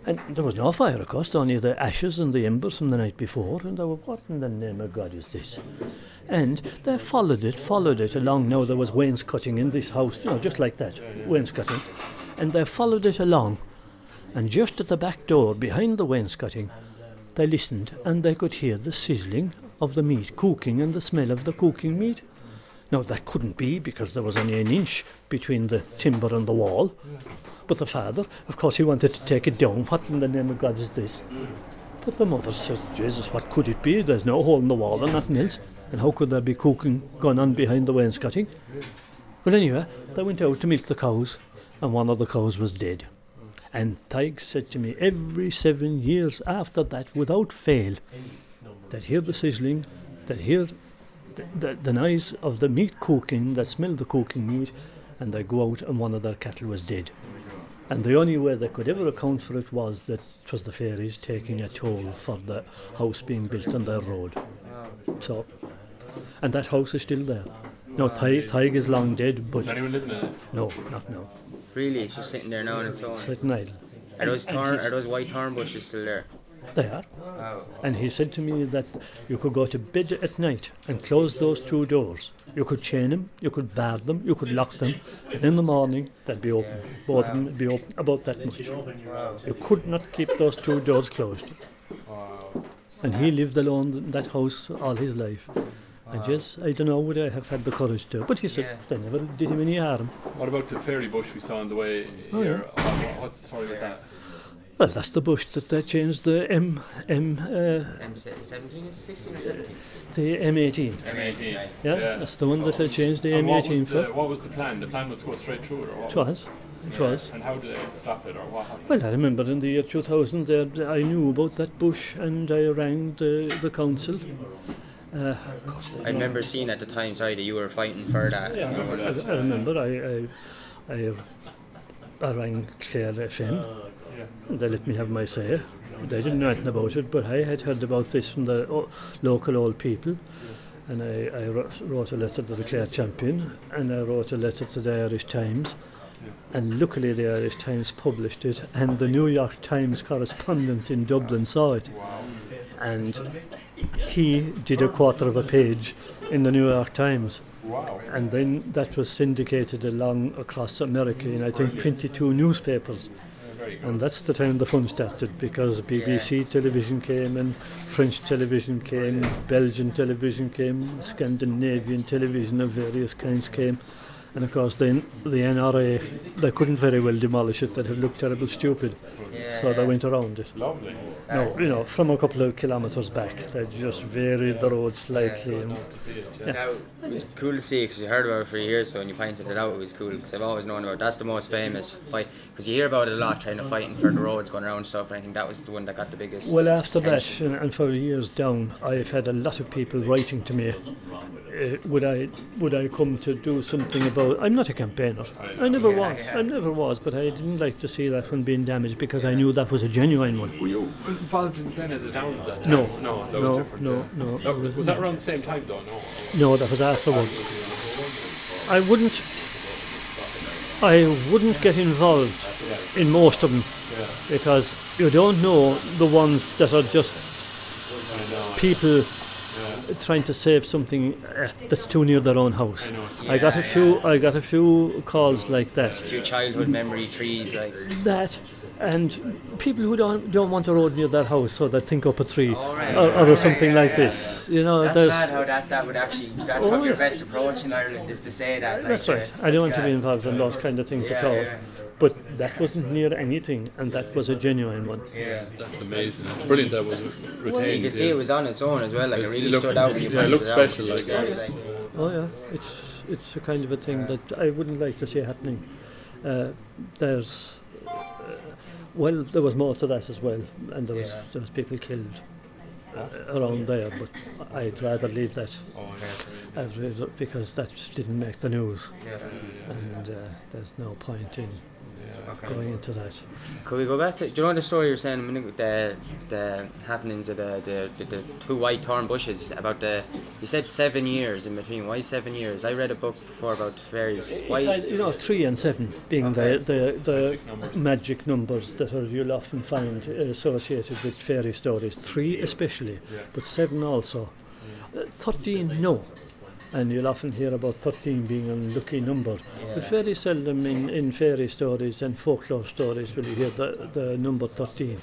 Speaker 2: And there was no fire, of course, only the ashes and the embers from the night before. And they were, "What in the name of God is this?" And they followed it along. Now there was wainscoting in this house, just like that, wainscoting. And they followed it along. And just at the back door, behind the wainscoting, they listened, and they could hear the sizzling of the meat cooking and the smell of the cooking meat. Now that couldn't be, because there was only an inch between the timber and the wall. But the father, of course, he wanted to take it down. "What in the name of God is this?" But the mother said, "Jesus, what could it be? There's no hole in the wall and nothing else. And how could there be cooking going on behind the wainscoting?" Well, anyway, they went out to milk the cows, and one of the cows was dead. And Tyke said to me, every 7 years after that, without fail, they'd hear the sizzling, they'd hear the noise of the meat cooking, they'd smell the cooking meat, and they'd go out and one of their cattle was dead. And the only way they could ever account for it was that it was the fairies taking a toll for the house being built on their road. So, and that house is still there. No, Tyke is long dead, but...
Speaker 1: Is anyone living in it?
Speaker 2: No, not now.
Speaker 4: Really? It's just sitting there now on its own?
Speaker 2: Sitting idle.
Speaker 4: Are those white thorn bushes still there?
Speaker 2: They are.
Speaker 4: Oh.
Speaker 2: And he said to me that you could go to bed at night and close those two doors. You could chain them, you could bar them, you could lock them, and in the morning they'd be open. Both of them would be open about that much.
Speaker 4: Wow.
Speaker 2: You could not keep those two doors closed. And he lived alone in that house all his life. And just, I don't know, would I have had the courage to. But he said they never did him any harm.
Speaker 1: What about the fairy bush we saw on the way here? What's the story with that?
Speaker 2: Well, that's the bush that they changed the
Speaker 4: M17 is 16 or 17?
Speaker 2: the M18.
Speaker 1: M18.
Speaker 2: Yeah, that's the one that they changed the M18 for.
Speaker 1: What was the plan? The plan was to go straight through it, or what?
Speaker 2: It was.
Speaker 1: And how did they stop it, or what happened?
Speaker 2: Well, I remember in the year 2000 I knew about that bush, and I rang the council.
Speaker 4: I remember seeing at the time, that you were fighting for that.
Speaker 2: Yeah, I remember. I rang Clare FM, and they let me have my say. They didn't know anything about it, but I had heard about this from the local old people, and I wrote a letter to the Clare Champion, and I wrote a letter to the Irish Times, and luckily the Irish Times published it, and the New York Times correspondent in Dublin saw it. And he did a quarter of a page in the New York Times.
Speaker 1: Wow.
Speaker 2: And then that was syndicated across America in, I think, 22 newspapers. And that's the time the fun started, because BBC television came, and French television came, Belgian television came, Scandinavian television of various kinds came. And of course then the NRA, they couldn't very well demolish it, they'd have looked terrible stupid. So they went around it.
Speaker 1: Lovely.
Speaker 2: No, from a couple of kilometres back, they just varied the road slightly.
Speaker 1: To see it,
Speaker 4: Now, it was cool to see, because you heard about it for years, so when you pointed it out, it was cool, because I've always known about it. That's the most famous fight, because you hear about it a lot, trying to fighting for the roads, going around stuff, and I think that was the one that got the biggest
Speaker 2: Well, after
Speaker 4: attention.
Speaker 2: that, and for years down, I've had a lot of people writing to me, would I come to do something about about. I'm not a campaigner. I never was. I never was. But I didn't like to see that one being damaged because I knew that was a genuine one.
Speaker 1: Were you involved in Ben of the Downs that time?
Speaker 2: No.
Speaker 1: No, that was different.
Speaker 2: No.
Speaker 1: Was that around the same time though?
Speaker 2: No, that was afterwards. I wouldn't get involved in most of them because you don't know the ones that are just people trying to save something that's too near their own house. I got a few calls like that.
Speaker 4: A few childhood memory trees like
Speaker 2: that, and people who don't want a road near their house, so they think up a tree or something like this. You know,
Speaker 4: that's mad how that would actually. That's probably your best approach in Ireland is to say that. Like,
Speaker 2: that's right. I don't want to be involved in those kind of things at all. But that wasn't near anything, and that was a genuine one.
Speaker 1: Yeah, that's amazing. It's brilliant that was retained.
Speaker 4: Well, you could see it was on its own as well. Like it really stood out when you
Speaker 1: it looked special.
Speaker 4: Like.
Speaker 2: Oh yeah, it's a kind of a thing that I wouldn't like to see happening. There was more to that as well, and there was people killed around there, but I'd rather leave that because that didn't make the news, and there's no point in going into that.
Speaker 4: Could we go back to, do you know the story you were saying a minute ago, the happenings of the two white thorn bushes, about you said 7 years in between. Why 7 years? I read a book before about fairies. Why?
Speaker 2: It's 3 and 7 being the magic numbers that you'll often find associated with fairy stories. 3 especially, but 7 also. 13 no. And you'll often hear about 13 being an unlucky number. But very seldom in fairy stories and folklore stories will you hear the number 13.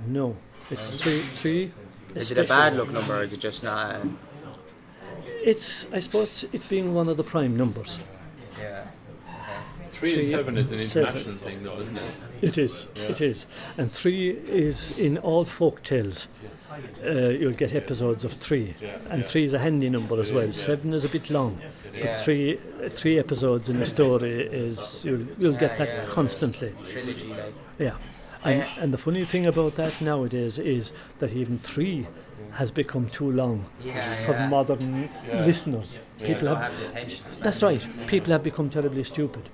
Speaker 2: No, it's 3.
Speaker 4: Is it a bad luck number or is it just not?
Speaker 2: It's, I suppose, it being one of the prime numbers.
Speaker 1: 3 and 7 is an international thing though, isn't it?
Speaker 2: It is, it is. And 3 is in all folk tales. You'll get episodes of 3. And 3 is a handy number as well. 7 is a bit long. But 3 episodes in a story is, you'll get that constantly.
Speaker 4: Trilogy, like.
Speaker 2: Yeah. And the funny thing about that nowadays is that even 3 has become too long for modern listeners. People have
Speaker 4: the attention span.
Speaker 2: That's right. People have become terribly stupid.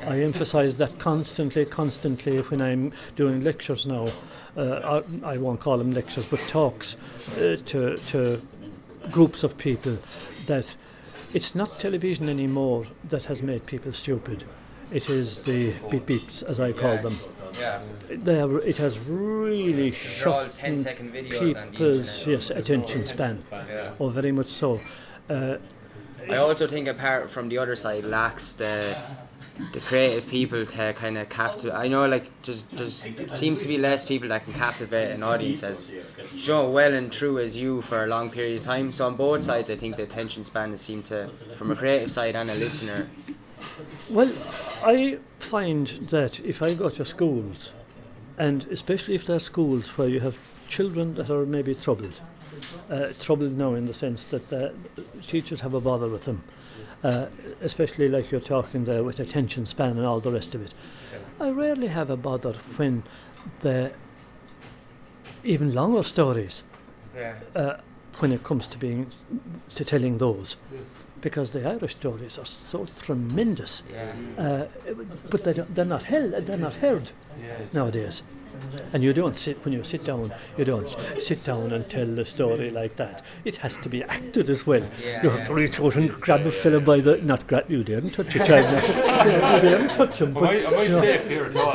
Speaker 2: I emphasise that constantly when I'm doing lectures now. I won't call them lectures, but talks to groups of people, that it's not television anymore that has made people stupid. It is the beep beeps, as I call them. It has really shortened
Speaker 4: 10-second videos
Speaker 2: people's attention span. Oh, very much so.
Speaker 4: I also think, apart from the other side, lacks the creative people to kind of captivate. I know, like, just seems to be less people that can captivate an audience as well and true as you for a long period of time. So on both sides, I think the attention span has seemed to, from a creative side and a listener.
Speaker 2: Well, I find that if I go to schools, and especially if there are schools where you have children that are maybe troubled now in the sense that the teachers have a bother with them, especially like you're talking there with attention span and all the rest of it. I rarely have a bother when the even longer stories, when it comes to telling those. Because the Irish stories are so tremendous, but they're not heard nowadays. And you don't sit down and tell a story like that. It has to be acted as well. You have to reach out and grab a fella by the you didn't touch a child. You didn't touch him. But,
Speaker 1: am I safe here at all?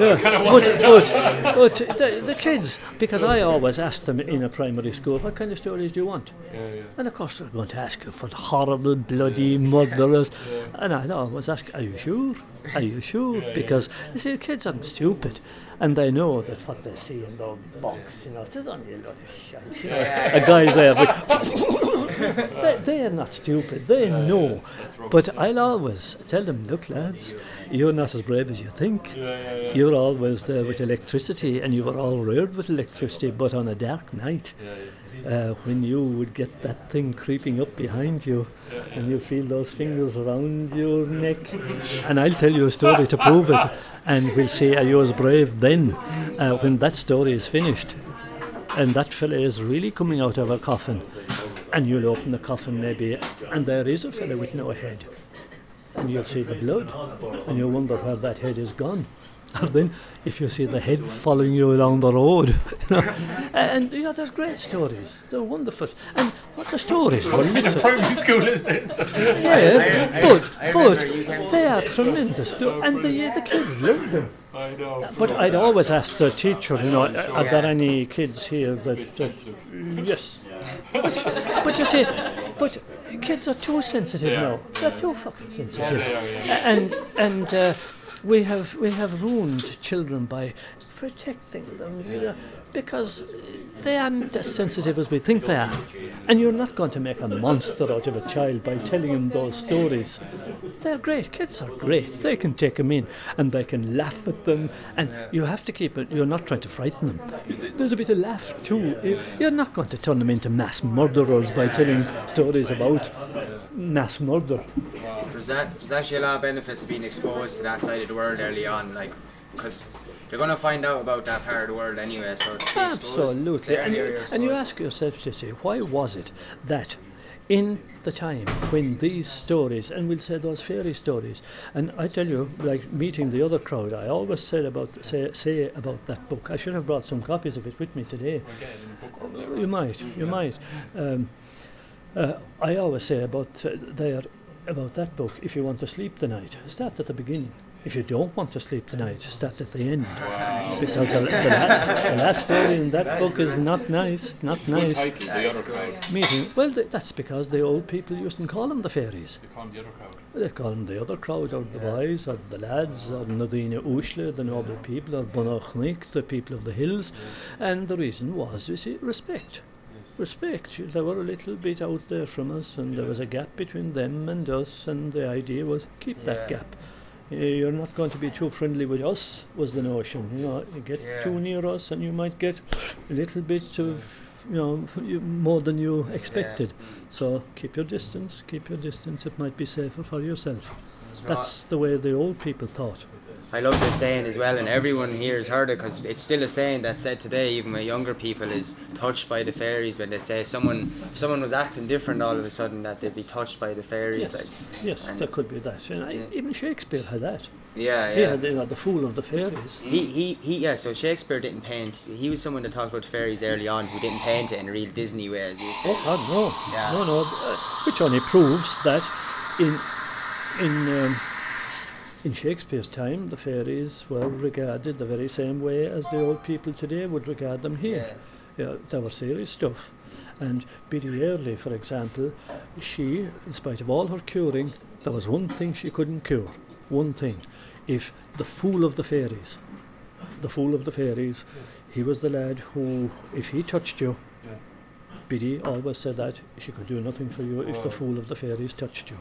Speaker 2: But the kids, because I always ask them in a primary school, what kind of stories do you want? And of course they're going to ask you for horrible, bloody murderers. And I always ask, are you sure? Are you sure? Because you see, the kids aren't stupid. And they know that what they see in the box, it's only a lot of shit. A guy there, but they are not stupid. They know. But I'll always tell them, look, lads, you're not as brave as you think. You're always there with electricity, and you were all reared with electricity. But on a dark night, when you would get that thing creeping up behind you, and you feel those fingers around your neck, and I'll tell you a story to prove it, and we'll say, are you as brave then, when that story is finished, and that fella is really coming out of a coffin, and you'll open the coffin maybe, and there is a fella with no head. and you'll see the blood, and you wonder where that head is gone. And then if you see the head following you along the road, and there's great stories. They're wonderful. And what the stories were little.
Speaker 1: Primary school is this?
Speaker 2: Yeah, but they are tremendous. And the kids love them.
Speaker 1: I know.
Speaker 2: But I'd always ask the teacher, are there any kids here that yes. But you see, kids are too sensitive now. They're too fucking sensitive. And we have ruined children by protecting them, because they aren't as sensitive as we think they are. And you're not going to make a monster out of a child by telling him those stories. They're great. Kids are great. They can take them in and they can laugh at them. And you have to keep it. You're not trying to frighten them. There's a bit of laugh too. You're not going to turn them into mass murderers by telling stories about mass murder.
Speaker 4: There's actually a lot of benefits of being exposed to that side of the world early on, because you're going to find out about that part of the world anyway, so to be
Speaker 2: absolutely. And you ask yourself to say, why was it that in the time when these stories, and we'll say those fairy stories, and I tell you, like meeting the other crowd, I always said say about that book. I should have brought some copies of it with me today. You might. I always say about that book, if you want to sleep tonight, start at the beginning. If you don't want to sleep tonight, start at the end. Wow. Because the last story in that book is not nice.
Speaker 1: Title, the other crowd.
Speaker 2: Meeting. Well, that's because the old people used to call them the fairies.
Speaker 1: They call them the other crowd.
Speaker 2: They call them the other crowd, or the boys, or the lads, or Nadine Ushle, the noble people, or Bonachnik, the people of the hills. And the reason was, you see, respect. Respect. They were a little bit out there from us, and there was a gap between them and us, and the idea was keep that gap. You're not going to be too friendly with us, was the notion. You get too near us and you might get a little bit of, more than you expected. So keep your distance, it might be safer for yourself. That's the way the old people thought.
Speaker 4: I love this saying as well, and everyone here has heard it, because it's still a saying that's said today, even with younger people, is touched by the fairies. When they'd say if someone was acting different all of a sudden, that they'd be touched by the fairies.
Speaker 2: Yes, there could be that. And even Shakespeare had that.
Speaker 4: Yeah.
Speaker 2: He had the Fool of the Fairies.
Speaker 4: So Shakespeare didn't paint. He was someone that talked about fairies early on who didn't paint it in a real Disney way, as you said.
Speaker 2: No. Which only proves that in Shakespeare's time, the fairies were regarded the very same way as the old people today would regard them here. They were serious stuff. And Biddy Early, for example, she, in spite of all her curing, there was one thing she couldn't cure. One thing. If the Fool of the Fairies, he was the lad who, if he touched you, Biddy always said that she could do nothing for you if the Fool of the Fairies touched you.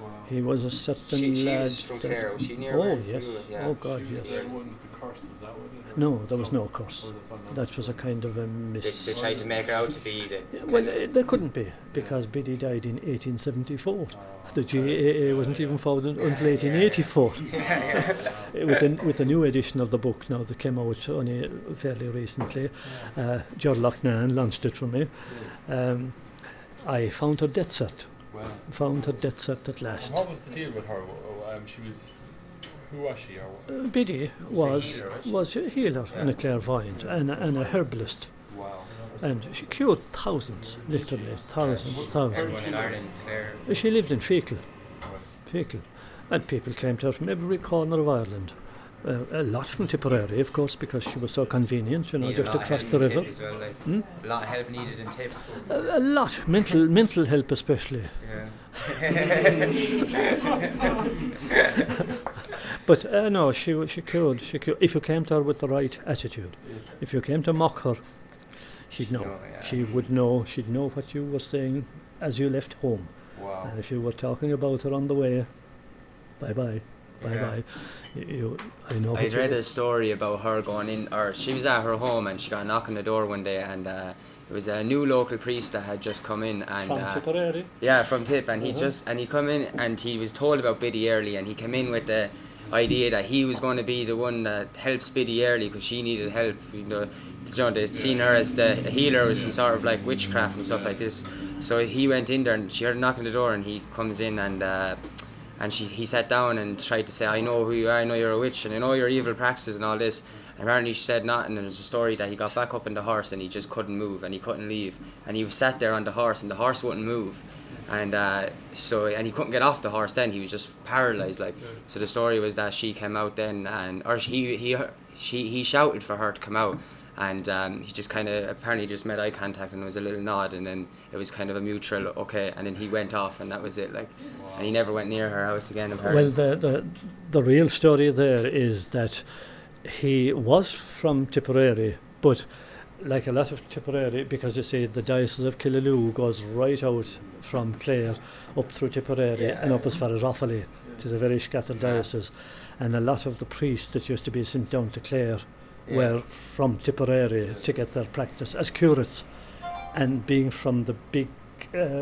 Speaker 2: Wow. He was a certain lad.
Speaker 4: Was from Clare. Was she near?
Speaker 2: Oh yes. Oh God, yes.
Speaker 1: The one with the curse, was that what it was?
Speaker 2: No, there was no curse. That was a kind of a miss.
Speaker 4: They tried to make her out to be the.
Speaker 2: Well, they couldn't be, because Biddy died in 1874. The GAA wasn't even founded until 1884. With a new edition of the book now that came out only fairly recently, Ger Lenihan launched it for me. I found her death cert.
Speaker 1: Wow.
Speaker 2: Found her death cert at last.
Speaker 1: What was the deal with her? Who was she?
Speaker 2: Biddy was a healer and a clairvoyant and a herbalist.
Speaker 1: Wow.
Speaker 2: And she cured thousands, literally thousands.
Speaker 4: Everyone in Ireland, Clare.
Speaker 2: She lived in Fecal. And people came to her from every corner of Ireland. A lot from Tipperary, of course, because she was so convenient, just across the river.
Speaker 4: A lot of help needed in Tip.
Speaker 2: A lot, mental help especially. But no, she cured. If you came to her with the right attitude, if you came to mock her, she'd know. She would know. She'd know what you were saying as you left home.
Speaker 1: Wow.
Speaker 2: And if you were talking about her on the way, bye. I know.
Speaker 4: I read a story about her going in, or she was at her home and she got a knock on the door one day, and it was a new local priest that had just come in, and
Speaker 2: from Tipperary.
Speaker 4: Yeah, from Tip, and he come in and he was told about Biddy Early, and he came in with the idea that he was going to be the one that helps Biddy Early because she needed help. They'd seen her as the healer with some sort of like witchcraft and stuff like this. So he went in there and she heard a knock on the door, and he comes in, and And he sat down and tried to say, I know who you are, I know you're a witch, and I know your evil practices and all this. And apparently she said nothing, and there's a story that he got back up on the horse and he just couldn't move and he couldn't leave. And he was sat there on the horse and the horse wouldn't move. And and he couldn't get off the horse then, he was just paralysed like. So the story was that she came out then, he shouted for her to come out. And he just kind of apparently just made eye contact and there was a little nod, and then it was kind of a mutual okay, and then he went off and that was it like. And he never went near her house again apparently.
Speaker 2: Well, the real story there is that he was from Tipperary, but like a lot of Tipperary, because you see the diocese of Killaloe goes right out from Clare up through Tipperary and up as far as Offaly. It is a very scattered diocese, and a lot of the priests that used to be sent down to Clare were from Tipperary to get their practice as curates, and being from the big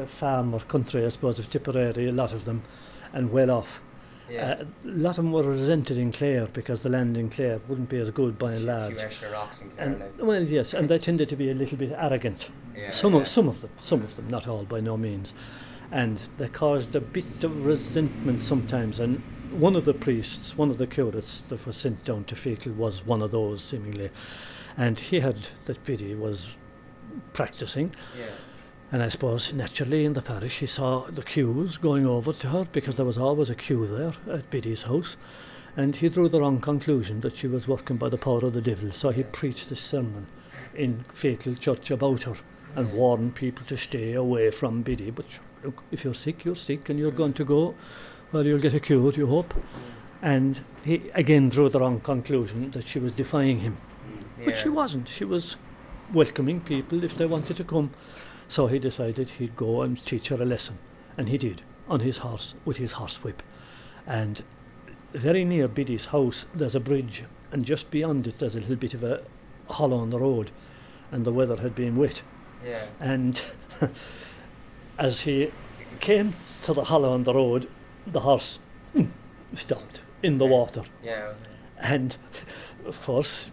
Speaker 2: farm or country, I suppose, of Tipperary, a lot of them, and well off. A lot of them were resented in Clare because the land in Clare wouldn't be as good by and large.
Speaker 4: A few extra rocks in Clare,
Speaker 2: well, yes, and they tended to be a little bit arrogant. Some of them, not all, by no means, and they caused a bit of resentment sometimes. And one of the priests, one of the curates that was sent down to Fecal was one of those seemingly, and he had that Biddy was practicing. And I suppose naturally in the parish he saw the queues going over to her, because there was always a queue there at Biddy's house, and he drew the wrong conclusion that she was working by the power of the devil. So he preached this sermon in Fecal church about her and warned people to stay away from Biddy. But look, if you're sick, and you're going to go, well, you'll get a cure, you hope. And he again drew the wrong conclusion that she was defying him. But she wasn't. She was welcoming people if they wanted to come. So he decided he'd go and teach her a lesson, and he did, on his horse, with his horsewhip. And very near Biddy's house there's a bridge, and just beyond it there's a little bit of a hollow on the road, and the weather had been wet. And as he came to the hollow on the road, the horse stopped in the water. And of course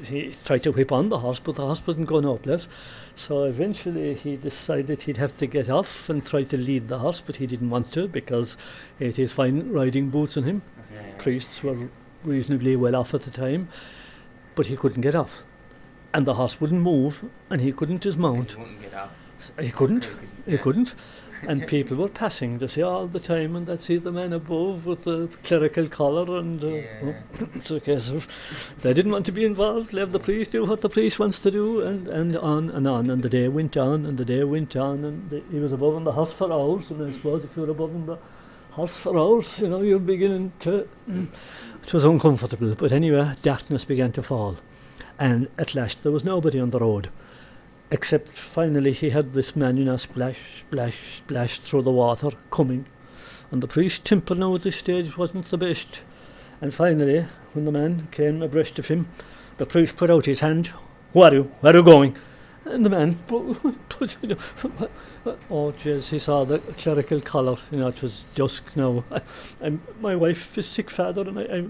Speaker 2: he tried to whip on the horse, but the horse wasn't going no place. So eventually he decided he'd have to get off and try to lead the horse, but he didn't want to because he had his fine riding boots on him. Priests were reasonably well off at the time, but he couldn't get off. And the horse wouldn't move, and he couldn't dismount. He couldn't. And people were passing to see all the time, and they'd see the man above with the clerical collar, and it's a case of they didn't want to be involved. Let the priest do what the priest wants to do, and on and on. And the day went on, and he was above on the horse for hours. And I suppose if you were above on the horse for hours, you're beginning to. It was uncomfortable. But anyway, darkness began to fall, and at last there was nobody on the road. Except finally he had this man, splash, splash, splash through the water coming. And the priest's temper now at this stage wasn't the best. And finally, when the man came abreast of him, the priest put out his hand. Who are you? Where are you going? And the man, oh jeez, he saw the clerical collar. It was dusk now. My wife is sick, father, and I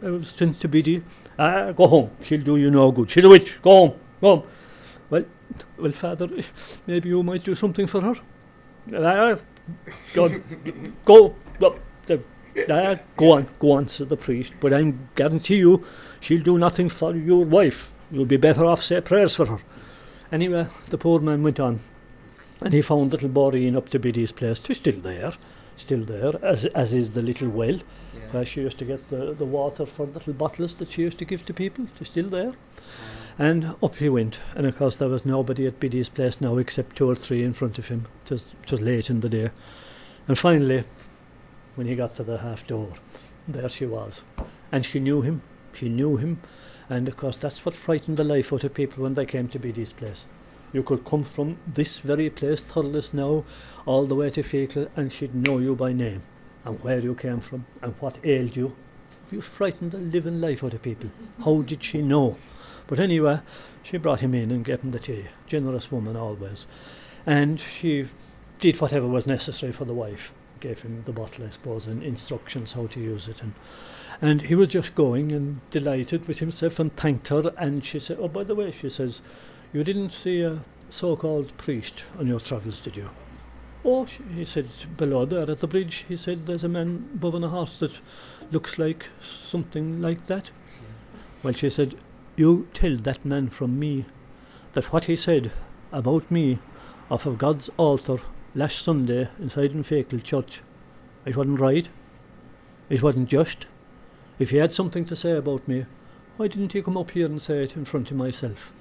Speaker 2: was sent to Biddy. Go home. She'll do you no good. She's a witch. Go home. Go home. Well, father, maybe you might do something for her. Go on, said the priest. But I guarantee you, she'll do nothing for your wife. You'll be better off say prayers for her. Anyway, the poor man went on, and he found little Maureen up to Biddy's place. She's still there, as is the little well, where she used to get the water for little bottles that she used to give to people. She's still there. And up he went, and of course there was nobody at Biddy's place now except 2 or 3 in front of him. It was late in the day. And finally, when he got to the half door, there she was. And she knew him, and of course that's what frightened the life out of people when they came to Biddy's place. You could come from this very place, Thurles now, all the way to Fecal, and she'd know you by name, and where you came from, and what ailed you. You frightened the living life out of people. How did she know? But anyway, she brought him in and gave him the tea. Generous woman always. And she did whatever was necessary for the wife. Gave him the bottle, I suppose, and instructions how to use it. And he was just going and delighted with himself and thanked her. And she said, oh, by the way, she says, you didn't see a so-called priest on your travels, did you? Oh, he said, below there at the bridge, he said, there's a man above on a horse that looks like something like that. Well, she said, you tell that man from me that what he said about me off of God's altar last Sunday inside Untitled Church, it wasn't right, it wasn't just. If he had something to say about me, why didn't he come up here and say it in front of myself?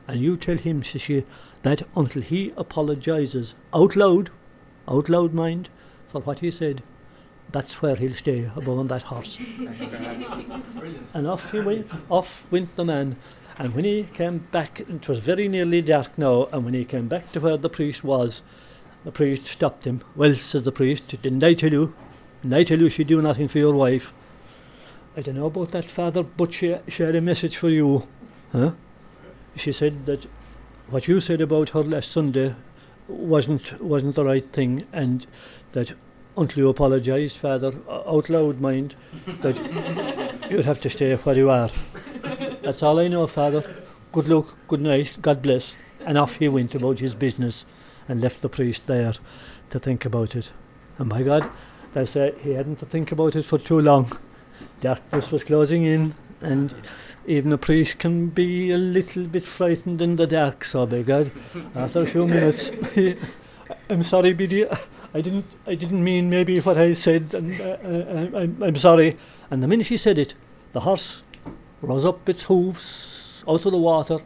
Speaker 2: And you tell him, says she, that until he apologises out loud mind, for what he said, that's where he'll stay, above on that horse. And off went the man. And when he came back, it was very nearly dark now, and when he came back to where the priest was, the priest stopped him. Well, says the priest, didn't I tell you? Didn't I tell you she'd do nothing for your wife? I don't know about that, Father, but she had a message for you. Huh? She said that what you said about her last Sunday wasn't the right thing, and that until you apologised, Father, out loud, mind, that you'd have to stay where you are. That's all I know, Father. Good luck, good night, God bless. And off he went about his business and left the priest there to think about it. And by God, he hadn't to think about it for too long. Darkness was closing in, and even a priest can be a little bit frightened in the dark, so by God, after a few minutes, I'm sorry, Biddy, I didn't mean maybe what I said, and I'm sorry. And the minute he said it, the horse rose up its hooves out of the water,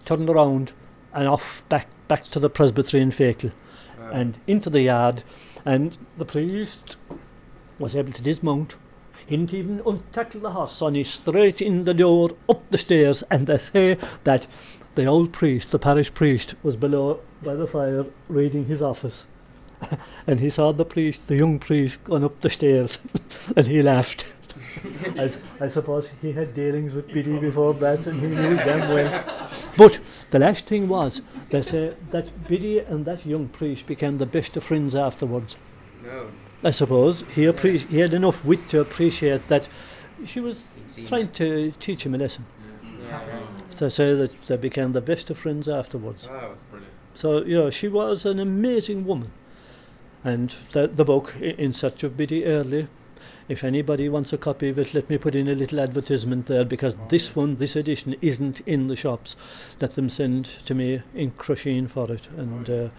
Speaker 2: turned around, and off back to the Presbyterian vehicle, and into the yard, and the priest was able to dismount. He didn't even untackle the horse, and he straight in the door, up the stairs, and they say that the old priest, the parish priest, was below by the fire reading his office. And he saw the young priest, going up the stairs, and he laughed. I suppose he had dealings with Biddy before that, and he knew damn well. But the last thing was, they say that Biddy and that young priest became the best of friends afterwards.
Speaker 4: No.
Speaker 2: I suppose he had enough wit to appreciate that she was trying to teach him a lesson. So I say that they became the best of friends afterwards.
Speaker 1: Wow, that's brilliant.
Speaker 2: So, she was an amazing woman. And the book, In Search of Biddy Early, if anybody wants a copy of it, let me put in a little advertisement there, because this edition isn't in the shops. Let them send to me in Crusheen for it, and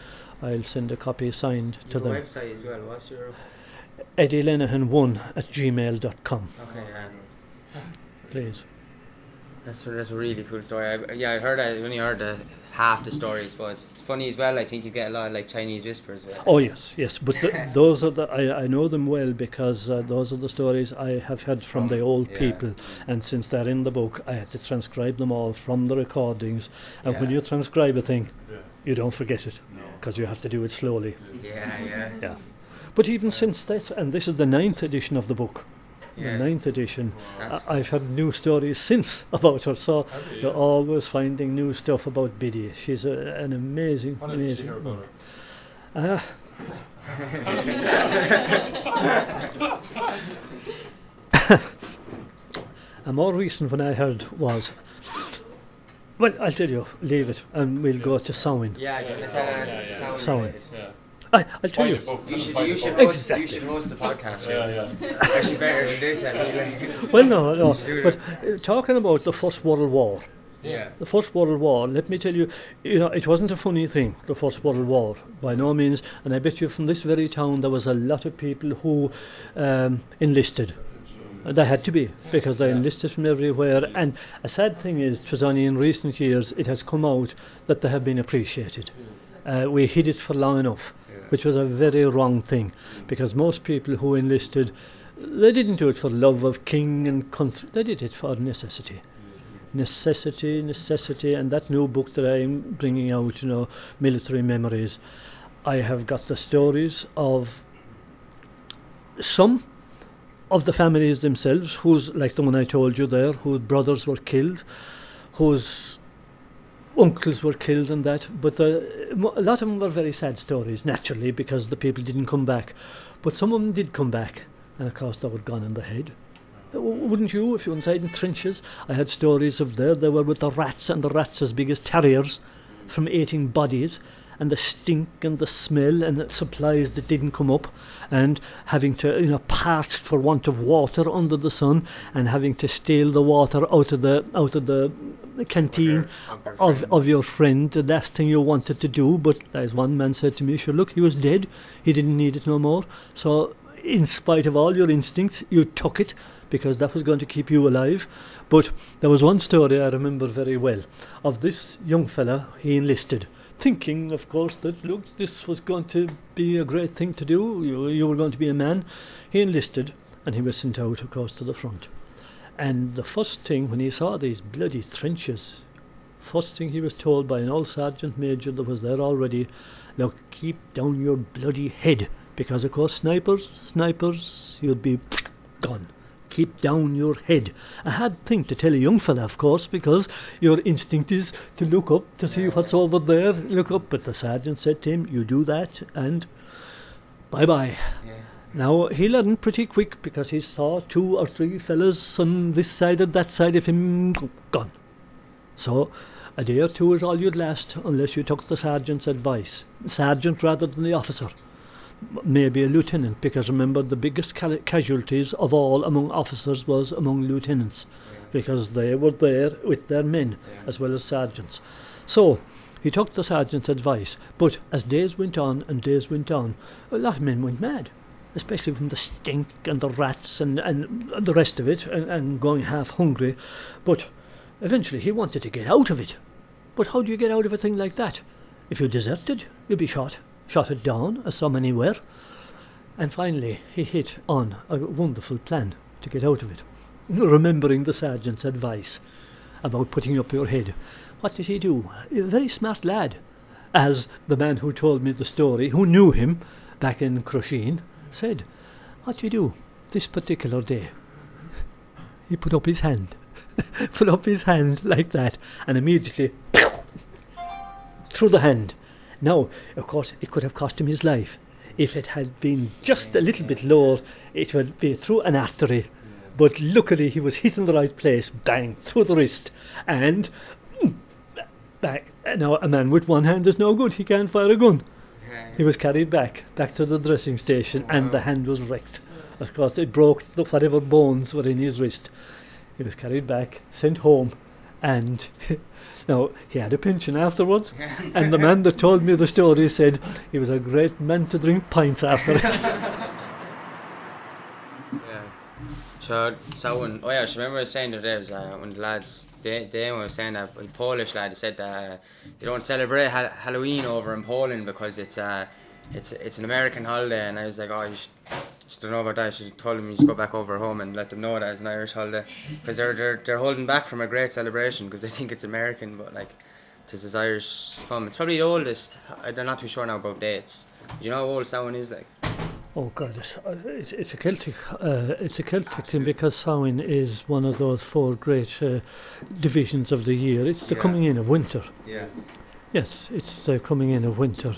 Speaker 2: I'll send a copy signed to them.
Speaker 4: Your website as well, what's your...
Speaker 2: EddieLenihan1@gmail.com.
Speaker 4: Okay,
Speaker 2: Please.
Speaker 4: That's a really cool story. I only heard half the story, I suppose. It's funny as well, I think you get a lot of like Chinese whispers.
Speaker 2: Oh yes, but those are I know them well, because those are the stories I have heard from the old people, and since they're in the book, I had to transcribe them all from the recordings. And when you transcribe a thing, you don't forget it, because you have to do it slowly. Yeah. But even since that, and this is the 9th edition of the book. The 9th edition, I've had new stories since about her, so you're always finding new stuff about Biddy. She's an amazing,
Speaker 1: What did you hear about
Speaker 2: her? A more recent one I heard was, well, I'll tell you, leave it, and we'll go to Samhain. Samhain. I'll tell you.
Speaker 4: You should host the podcast. Actually, better than this.
Speaker 2: Well, no. But talking about the First World War. The First World War, let me tell you, it wasn't a funny thing, the First World War, by no means. And I bet you from this very town there was a lot of people who enlisted. They had to be, because they enlisted from everywhere. And a sad thing is, it was only in recent years it has come out that they have been appreciated. We hid it for long enough, which was a very wrong thing, because most people who enlisted, they didn't do it for love of king and country, they did it for necessity. Necessity, and that new book that I'm bringing out, Military Memories, I have got the stories of some of the families themselves, whose, like the one I told you there, whose brothers were killed, whose uncles were killed and that, but a lot of them were very sad stories, naturally, because the people didn't come back. But some of them did come back, and of course they were gone in the head. Wouldn't you, if you were inside in trenches? I had stories of they were with the rats, and the rats as big as terriers, from eating bodies, and the stink and the smell and the supplies that didn't come up, and having to, parched for want of water under the sun, and having to steal the water out of the canteen of your friend, the last thing you wanted to do. But as one man said to me, sure, look, he was dead, he didn't need it no more. So in spite of all your instincts, you took it because that was going to keep you alive. But there was one story I remember very well of this young fella. He enlisted, thinking, of course, that, look, this was going to be a great thing to do. You were going to be a man. He enlisted, and he was sent out across to the front. And the first thing, when he saw these bloody trenches, first thing he was told by an old sergeant major that was there already, look, keep down your bloody head, because of course snipers, you'd be gone. Keep down your head. A hard thing to tell a young fella, of course, because your instinct is to look up to see what's over there, look up. But the sergeant said to him, you do that and bye-bye. Yeah. Now, he learned pretty quick, because he saw 2 or 3 fellas on this side and that side of him gone. So a day or 2 is all you'd last, unless you took the sergeant's advice. Sergeant rather than the officer. Maybe a lieutenant, because remember, the biggest casualties of all among officers was among lieutenants, because they were there with their men as well as sergeants. So he took the sergeant's advice, but as days went on, a lot of men went mad, especially from the stink and the rats and the rest of it, and going half hungry. But eventually he wanted to get out of it. But how do you get out of a thing like that? If you deserted, you'd be shot it down, as so many were. And finally he hit on a wonderful plan to get out of it, remembering the sergeant's advice about putting up your head. What did he do? A very smart lad, as the man who told me the story, who knew him back in Crusheen, said. What do you do this particular day? He put up his hand like that, and immediately through the hand. Now, of course, it could have cost him his life. If it had been just a little bit lower, it would be through an artery. But luckily, he was hit in the right place, bang, through the wrist, and back. Now, a man with one hand is no good. He can't fire a gun. He was carried back to the dressing station, and the hand was wrecked. Of course, it broke whatever bones were in his wrist. He was carried back, sent home, and now he had a pension afterwards. And the man that told me the story said he was a great man to drink pints after it.
Speaker 4: So when, I remember I was saying that there was when the lads, Damon was saying that, a Polish lad, he said that they don't celebrate Halloween over in Poland because it's an American holiday, and I was like, I just don't know about that. I should have told him he's go back over home and let them know that it's an Irish holiday, because they're holding back from a great celebration because they think it's American, but like this is Irish come. It's probably the oldest. I'm not too sure now about dates. Do you know how old Samhain is like?
Speaker 2: Oh God, it's a Celtic thing, because Samhain is one of those 4 great divisions of the year. It's the coming in of winter. Yes, it's the coming in of winter.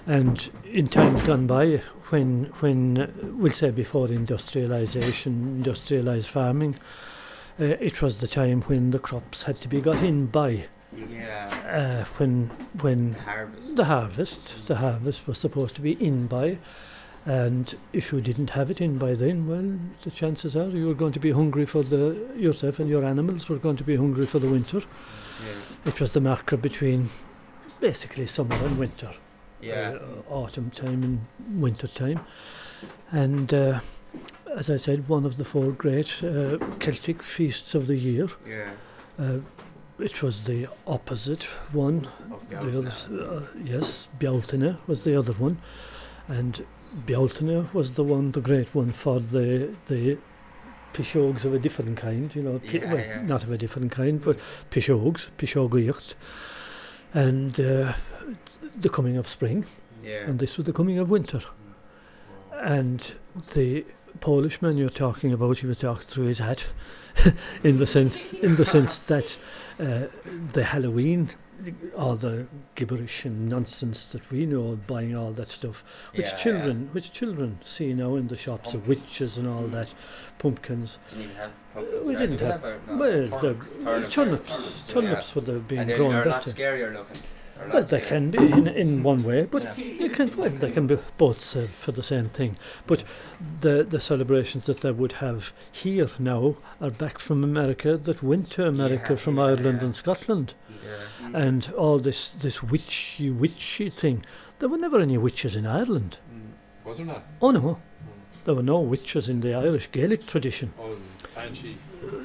Speaker 2: And in times gone by, when we'll say before industrialised farming, it was the time when the crops had to be got in by. When the harvest was supposed to be in by. And if you didn't have it in by then, well, the chances are you were going to be hungry yourself and your animals were going to be hungry for the winter. It was the marker between basically summer and winter. Autumn time and winter time. And as I said, one of the 4 great Celtic feasts of the year. It was the opposite one. Bealtaine was the other one. And Bealtaine was the great one for the pishogues of a different kind, not of a different kind, but pishoguíocht, and the coming of spring, and this was the coming of winter. And the Polish man you're talking about, he was talking through his hat, in the sense that the Halloween, all the gibberish and nonsense that we know, buying all that stuff, which children see now in the shops of witches and all that, pumpkins.
Speaker 3: Didn't even have pumpkins.
Speaker 2: We didn't have. Well, turnips would have been grown
Speaker 3: they're a lot
Speaker 2: better.
Speaker 3: scarier looking.
Speaker 2: Well, they can be in one way, but they can be both for the same thing. But the celebrations that they would have here now are back from America, that went to America from Ireland and Scotland. And all this witchy thing. There were never any witches in Ireland.
Speaker 1: Was there not?
Speaker 2: Oh no, there were no witches in the Irish Gaelic tradition.
Speaker 1: Oh, Banshee.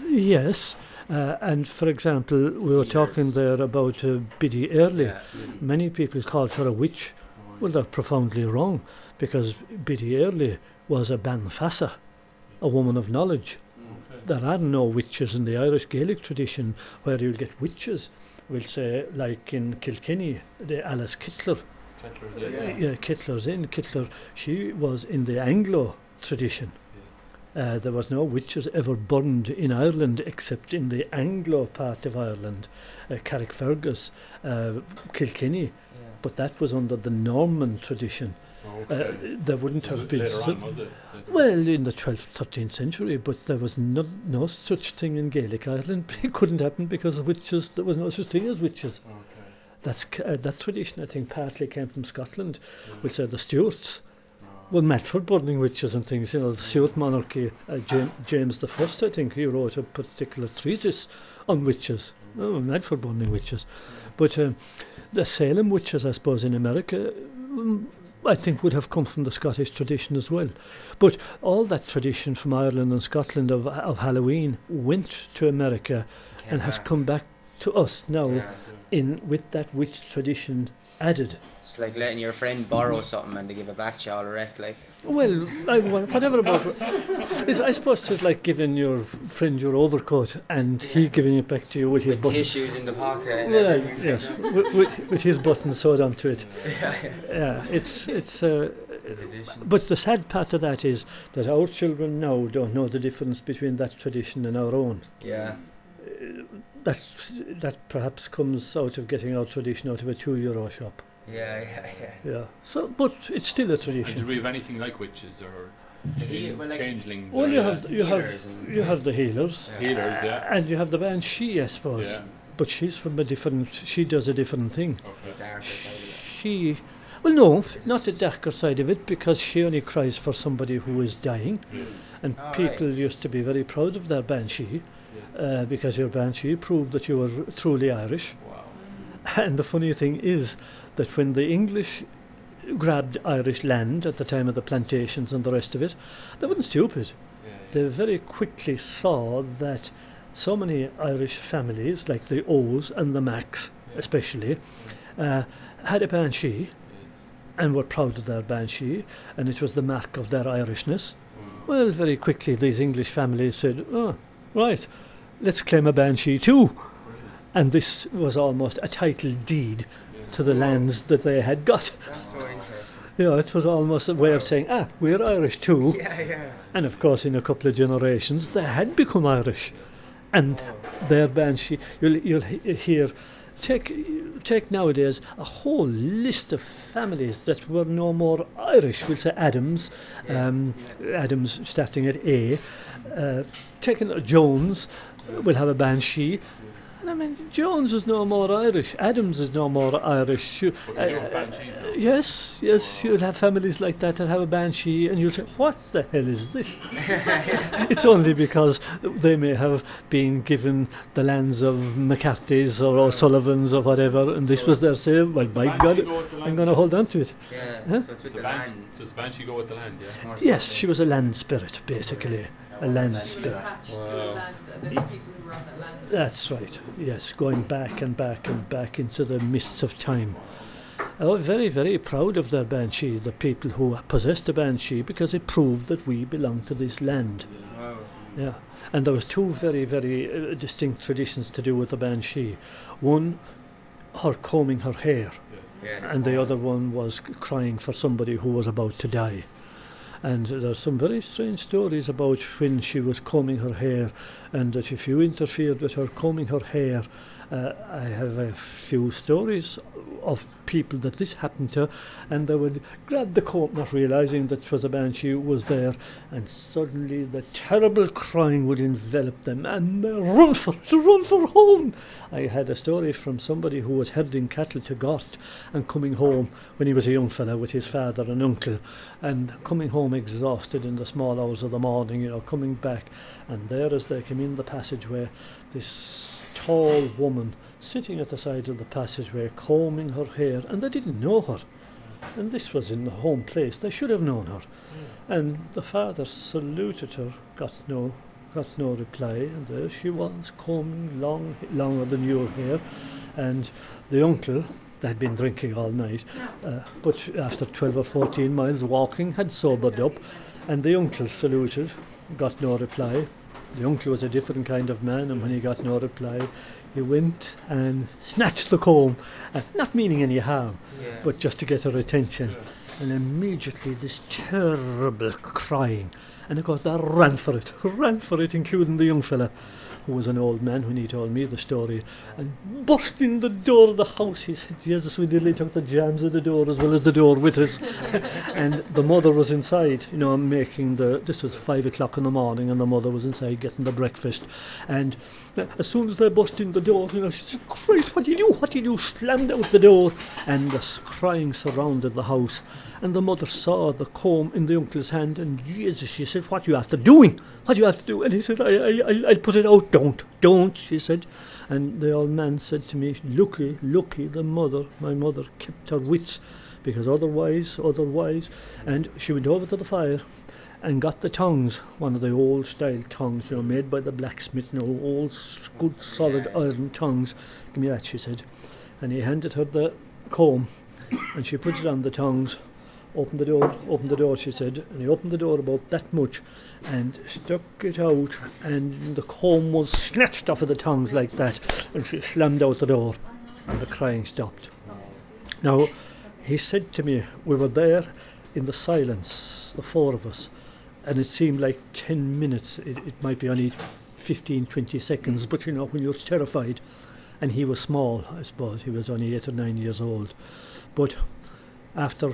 Speaker 2: Yes. And for example, we were talking there about Biddy Early. Many people called her a witch. Well, they're profoundly wrong, because Biddy Early was a Banfassa, a woman of knowledge. There are no witches in the Irish Gaelic tradition. Where you'll get witches, we'll say, like in Kilkenny, the Alice Kittler. Kittler's in. Kittler, she was in the Anglo tradition. There was no witches ever burned in Ireland except in the Anglo part of Ireland, Carrickfergus, Kilkenny, but that was under the Norman tradition. There wouldn't have been...
Speaker 1: was it?
Speaker 2: Well, in the 12th, 13th century, but there was no such thing in Gaelic Ireland. It couldn't happen because of witches. There was no such thing as witches. That tradition, I think, partly came from Scotland. We'll say the Stuarts. Well, Matt for burning witches and things, the Stuart monarchy, James I, I think, he wrote a particular treatise on witches. Oh, Matt for burning witches. But the Salem witches, I suppose, in America, I think would have come from the Scottish tradition as well. But all that tradition from Ireland and Scotland of Halloween went to America and has come back to us now with that witch tradition added.
Speaker 4: It's like letting your friend borrow something and they give it back to you all direct, like.
Speaker 2: Well, whatever about it. I suppose it's like giving your friend your overcoat and he giving it back to you with his buttons.
Speaker 4: Tissues in the pocket.
Speaker 2: Well, yes, with his buttons sewed onto it. It's but the sad part of that is that our children now don't know the difference between that tradition and our own.
Speaker 4: Yeah.
Speaker 2: That perhaps comes out of getting our tradition out of a €2 shop. Yeah. So, but it's still a tradition.
Speaker 1: And do we have anything like witches or changelings?
Speaker 2: Well, you have the healers.
Speaker 1: Healers,
Speaker 2: and you have the Banshee, I suppose.
Speaker 1: Yeah.
Speaker 2: But she's from a different. She does a different thing.
Speaker 4: Okay.
Speaker 2: Well, no, not the darker side of it, because she only cries for somebody who is dying, and people used to be very proud of their Banshee. Because your Banshee proved that you were truly Irish.
Speaker 1: Wow.
Speaker 2: And the funny thing is that when the English grabbed Irish land at the time of the plantations and the rest of it, they weren't stupid. They very quickly saw that so many Irish families, like the O's and the Macs especially, had a Banshee and were proud of their Banshee, and it was the mark of their Irishness. Well, very quickly these English families said, oh, right, let's claim a Banshee too. And this was almost a title deed to the lands that they had got.
Speaker 4: That's so interesting.
Speaker 2: It was almost a way of saying, we're Irish too. And of course, in a couple of generations, they had become Irish. And their Banshee, you'll hear, take nowadays a whole list of families that were no more Irish. We'll say Adams, Adams starting at A. Taking Jones will have a Banshee. And I mean, Jones is no more Irish. Adams is no more Irish. Yes, you'll have families like that have a Banshee, and you'll say, what the hell is this? It's only because they may have been given the lands of McCarthy's or O'Sullivan's or whatever, and this was their say, well, by God, I'm going to hold on to it.
Speaker 4: So it's with the land.
Speaker 1: Does Banshee go with the land,
Speaker 2: Yes, she was a land spirit, basically. A land spirit.
Speaker 5: Attached to the land, and then the people who were on that land.
Speaker 2: That's right, yes, going back and back and back into the mists of time. Very, very proud of their Banshee, the people who possessed the Banshee, because it proved that we belong to this land. Yeah, and there was two very, very distinct traditions to do with the Banshee. One, her combing her hair, and the other one was crying for somebody who was about to die. And there's some very strange stories about when she was combing her hair, and that if you interfered with her combing her hair, I have a few stories of people that this happened to, and they would grab the comb, not realising that it was a banshee was there, and suddenly the terrible crying would envelop them, and run for home. I had a story from somebody who was herding cattle to Gort and coming home when he was a young fella with his father and uncle, and coming home exhausted in the small hours of the morning, coming back, and there as they came in the passageway, this tall woman sitting at the side of the passageway combing her hair, and they didn't know her, and this was in the home place, they should have known her. And the father saluted her, got no reply, and there she was combing longer than your hair. And the uncle, they had been drinking all night, but after 12 or 14 miles walking had sobered up, and the uncle saluted, got no reply. The uncle was a different kind of man, and when he got no reply, he went and snatched the comb, not meaning any harm, but just to get her attention. And immediately this terrible crying, and of course they ran for it, including the young fella, who was an old man when he told me the story, and burst in the door of the house. He said, Jesus, we nearly took the jambs of the door as well as the door with us. And the mother was inside, making this was 5 o'clock in the morning, and the mother was inside getting the breakfast. And as soon as they burst in the door, she said, Christ, what did you do? Slammed out the door, and the crying surrounded the house. And the mother saw the comb in the uncle's hand, and Jesus, she said, what you after doing? What you have to do? And he said, I'll put it out. Don't, she said. And the old man said to me, lucky, my mother kept her wits, because otherwise, and she went over to the fire and got the tongs, one of the old style tongs, made by the blacksmith, old good solid iron tongs. Give me that, she said. And he handed her the comb, and she put it on the tongs, opened the door, she said, and he opened the door about that much and stuck it out, and the comb was snatched off of the tongs like that, and she slammed out the door, and the crying stopped. Now, he said to me, we were there in the silence, the four of us, and it seemed like 10 minutes, it might be only 15, 20 seconds, but when you're terrified, and he was small, I suppose, he was only 8 or 9 years old, but after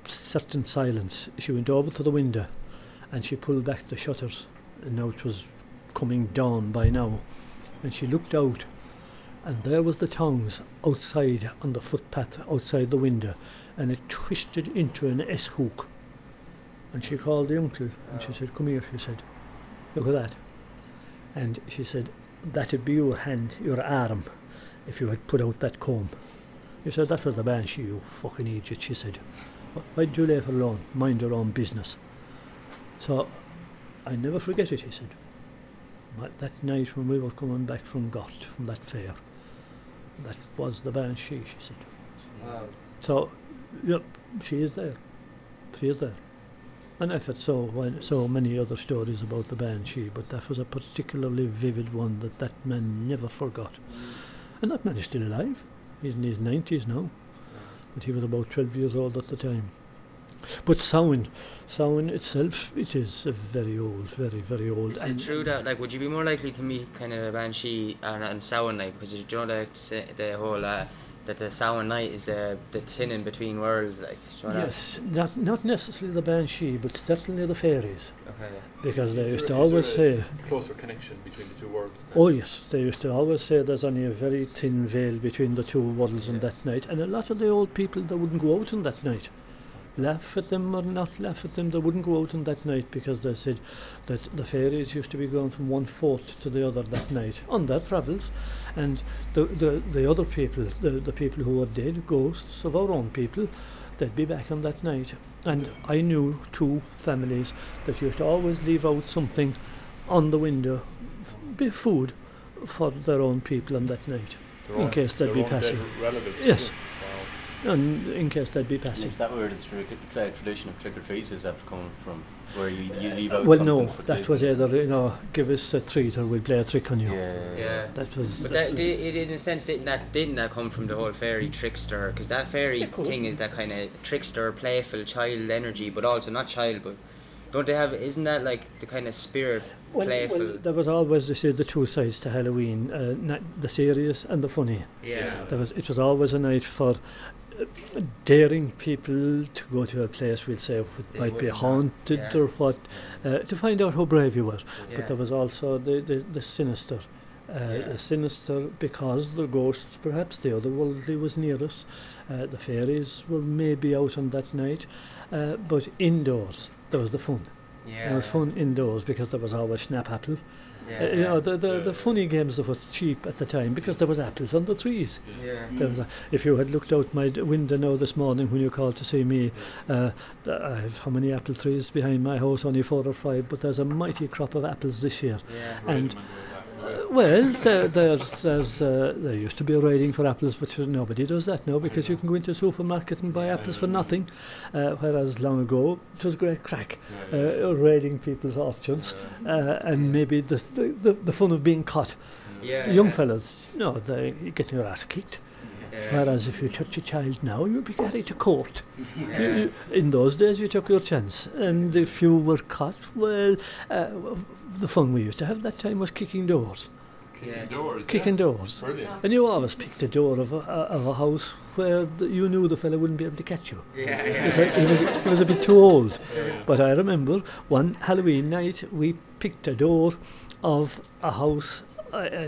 Speaker 2: certain silence, she went over to the window and she pulled back the shutters, and now it was coming dawn by now, and she looked out, and there was the tongs outside on the footpath outside the window, and it twisted into an S-hook, and she called the uncle, and she said, come here, she said, look at that. And she said, that'd be your hand, your arm, if you had put out that comb. He said, that was the banshee, you fucking idiot, she said. Why did you leave her alone? Mind your own business. So, I never forget it, he said. But that night when we were coming back from Gort, from that fair, that was the banshee, she said.
Speaker 4: Wow.
Speaker 2: So, yep, she is there. She is there. And I've had so many other stories about the banshee, but that was a particularly vivid one that man never forgot. And that man is still alive. He's in his 90s now. But he was about 12 years old at the time. But Samhain itself, it is very old, very, very old.
Speaker 4: Is it true that, would you be more likely to meet kind of a banshee and Samhain, because the whole, that the Samhain night is the tin in between worlds,
Speaker 2: Yes, not necessarily the banshee, but certainly the fairies.
Speaker 4: Okay, yeah.
Speaker 2: Because they used to always say...
Speaker 1: closer connection between the two worlds?
Speaker 2: Oh yes, they used to always say there's only a very thin veil between the two worlds on that night, and a lot of the old people, they wouldn't go out on that night. Laugh at them or not laugh at them, they wouldn't go out on that night, because they said that the fairies used to be going from one fort to the other that night on their travels, and the other people, the people who were dead, ghosts of our own people, they'd be back on that night. And I knew 2 families that used to always leave out something on the window, be food for their own people on that night, in case they'd be passing.
Speaker 1: Relatives.
Speaker 2: Yes. And in case they'd be passing.
Speaker 3: Is that where the tradition of trick-or-treat is after coming from? Where you leave out
Speaker 2: well,
Speaker 3: something
Speaker 2: no,
Speaker 3: for
Speaker 2: that
Speaker 3: kids?
Speaker 2: was either, give us a treat or we'll play a trick on you.
Speaker 4: Yeah.
Speaker 2: That was...
Speaker 4: But it in a sense, didn't that come from the whole fairy trickster? Because that fairy thing is that kind of trickster, playful, child energy, but also not child, but don't they have, isn't that like the kind of spirit playful.
Speaker 2: Well, there was always, they say, the two sides to Halloween, the serious and the funny.
Speaker 4: Yeah.
Speaker 2: It was always a night for daring people to go to a place, we'll say, which might be haunted or what, to find out how brave you were.
Speaker 4: Yeah.
Speaker 2: But there was also the sinister. The sinister, because the ghosts, perhaps the otherworldly, was near us. The fairies were maybe out on that night, but indoors there was the fun.
Speaker 4: Yeah.
Speaker 2: There was fun indoors because there was always snap apple.
Speaker 4: Yeah.
Speaker 2: You know, the funny games that were cheap at the time because there was apples on the trees.
Speaker 4: Yeah.
Speaker 2: There was if you had looked out my window now this morning when you called to see me, I have how many apple trees behind my house? Only 4 or 5, but there's a mighty crop of apples this year.
Speaker 4: Yeah.
Speaker 2: And well, there used to be a riding for apples, but nobody does that now because you can go into a supermarket and buy apples for nothing, whereas long ago it was great crack, raiding people's orchards, and maybe the fun of being caught. Young fellas, they get your ass kicked. Whereas if you touch a child now, you'll be carried to court. In those days, you took your chance, and if you were caught, well, the fun we used to have that time was kicking doors. Kicking doors.
Speaker 1: Brilliant.
Speaker 2: And you always picked a door of a house where you knew the fella wouldn't be able to catch you. He was a bit too old. But I remember one Halloween night we picked a door of a house.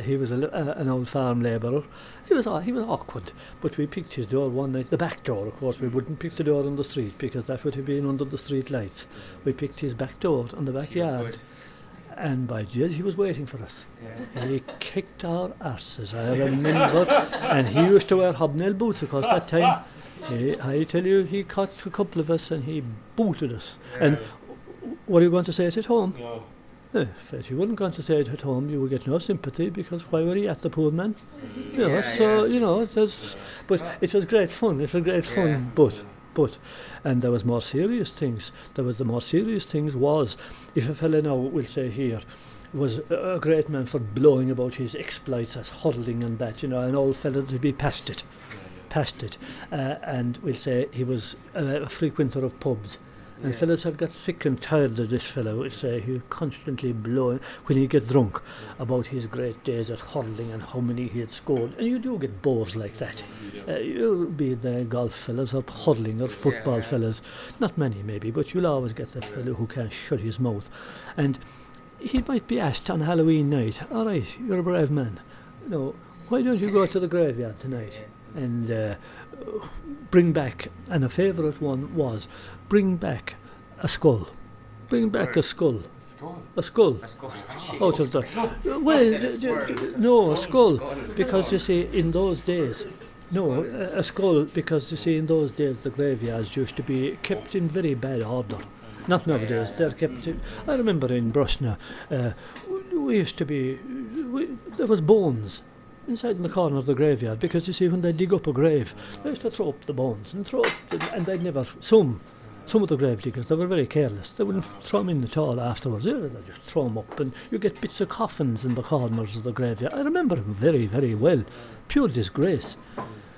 Speaker 2: He was an old farm labourer. He was awkward, but we picked his door one night, the back door, of course. We wouldn't pick the door on the street because that would have been under the street lights. We picked his back door on the backyard, and by Judge, he was waiting for us. He kicked our arses, I remember, and he used to wear hobnail boots, of course, that time. I tell you, he caught a couple of us and he booted us. And what are you going to say it at home?
Speaker 1: No.
Speaker 2: If you weren't going to say it at home, you would get no sympathy because why were you at the poor man? But it was great fun. But and there was more serious things. The more serious things was if a fella now will say here was a great man for blowing about his exploits as huddling and that, an old fella to be past it, and we'll say he was a frequenter of pubs. And fellas had got sick and tired of this fellow, would say, he constantly blowing, when he get drunk, about his great days at hurling and how many he had scored. And you do get bores like that. You'll be the golf fellas or hurling or football fellas. Not many maybe, but you'll always get the fellow who can't shut his mouth. And he might be asked on Halloween night, all right, you're a brave man. Why don't you go to the graveyard tonight and bring back, and a favourite one was, bring back a skull. Bring back a skull. A skull. Out of the... Well, no, a skull. Because you see, in those days... No, a skull, because you see, in those days the graveyards used to be kept in very bad order. Not nowadays, they're kept in... I remember in Brusna, we used to be... there was bones inside in the corner of the graveyard, because you see, when they dig up a grave, they used to throw up the bones and and they'd never... Some of the grave diggers, they were very careless. They wouldn't throw them in at all afterwards. They'd just throw them up, and you get bits of coffins in the corners of the graveyard. I remember them very, very well. Pure disgrace.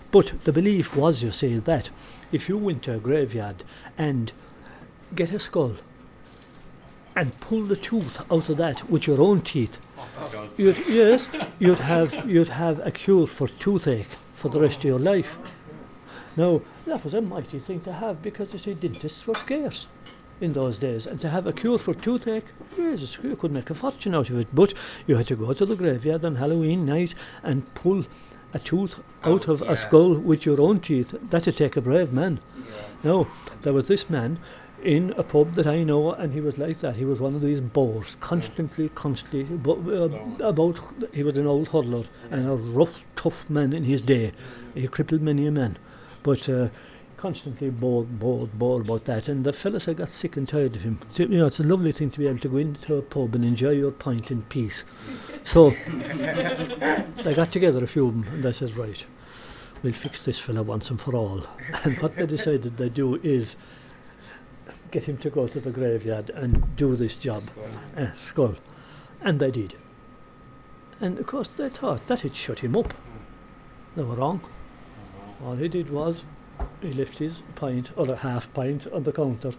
Speaker 2: But the belief was, you see, that if you went to a graveyard and get a skull and pull the tooth out of that with your own teeth, you'd have a cure for toothache for the rest of your life. Now, that was a mighty thing to have, because you see, dentists were scarce in those days, and to have a cure for toothache, yes, you could make a fortune out of it, but you had to go to the graveyard on Halloween night and pull a tooth out of a skull with your own teeth. That'd take a brave man. Now, there was this man in a pub that I know, and he was like that. He was one of these bores, constantly, he was an old hurler and a rough, tough man in his day. He crippled many a man, but constantly bored about that. And the fellas had got sick and tired of him. It's a lovely thing to be able to go into a pub and enjoy your pint in peace. So they got together, a few of them, and they said, right, we'll fix this fella once and for all. And what they decided they'd do is get him to go to the graveyard and do this job. Skull. And they did. And of course they thought that had shut him up. They were wrong. All he did was he left his pint, or a half pint, on the counter,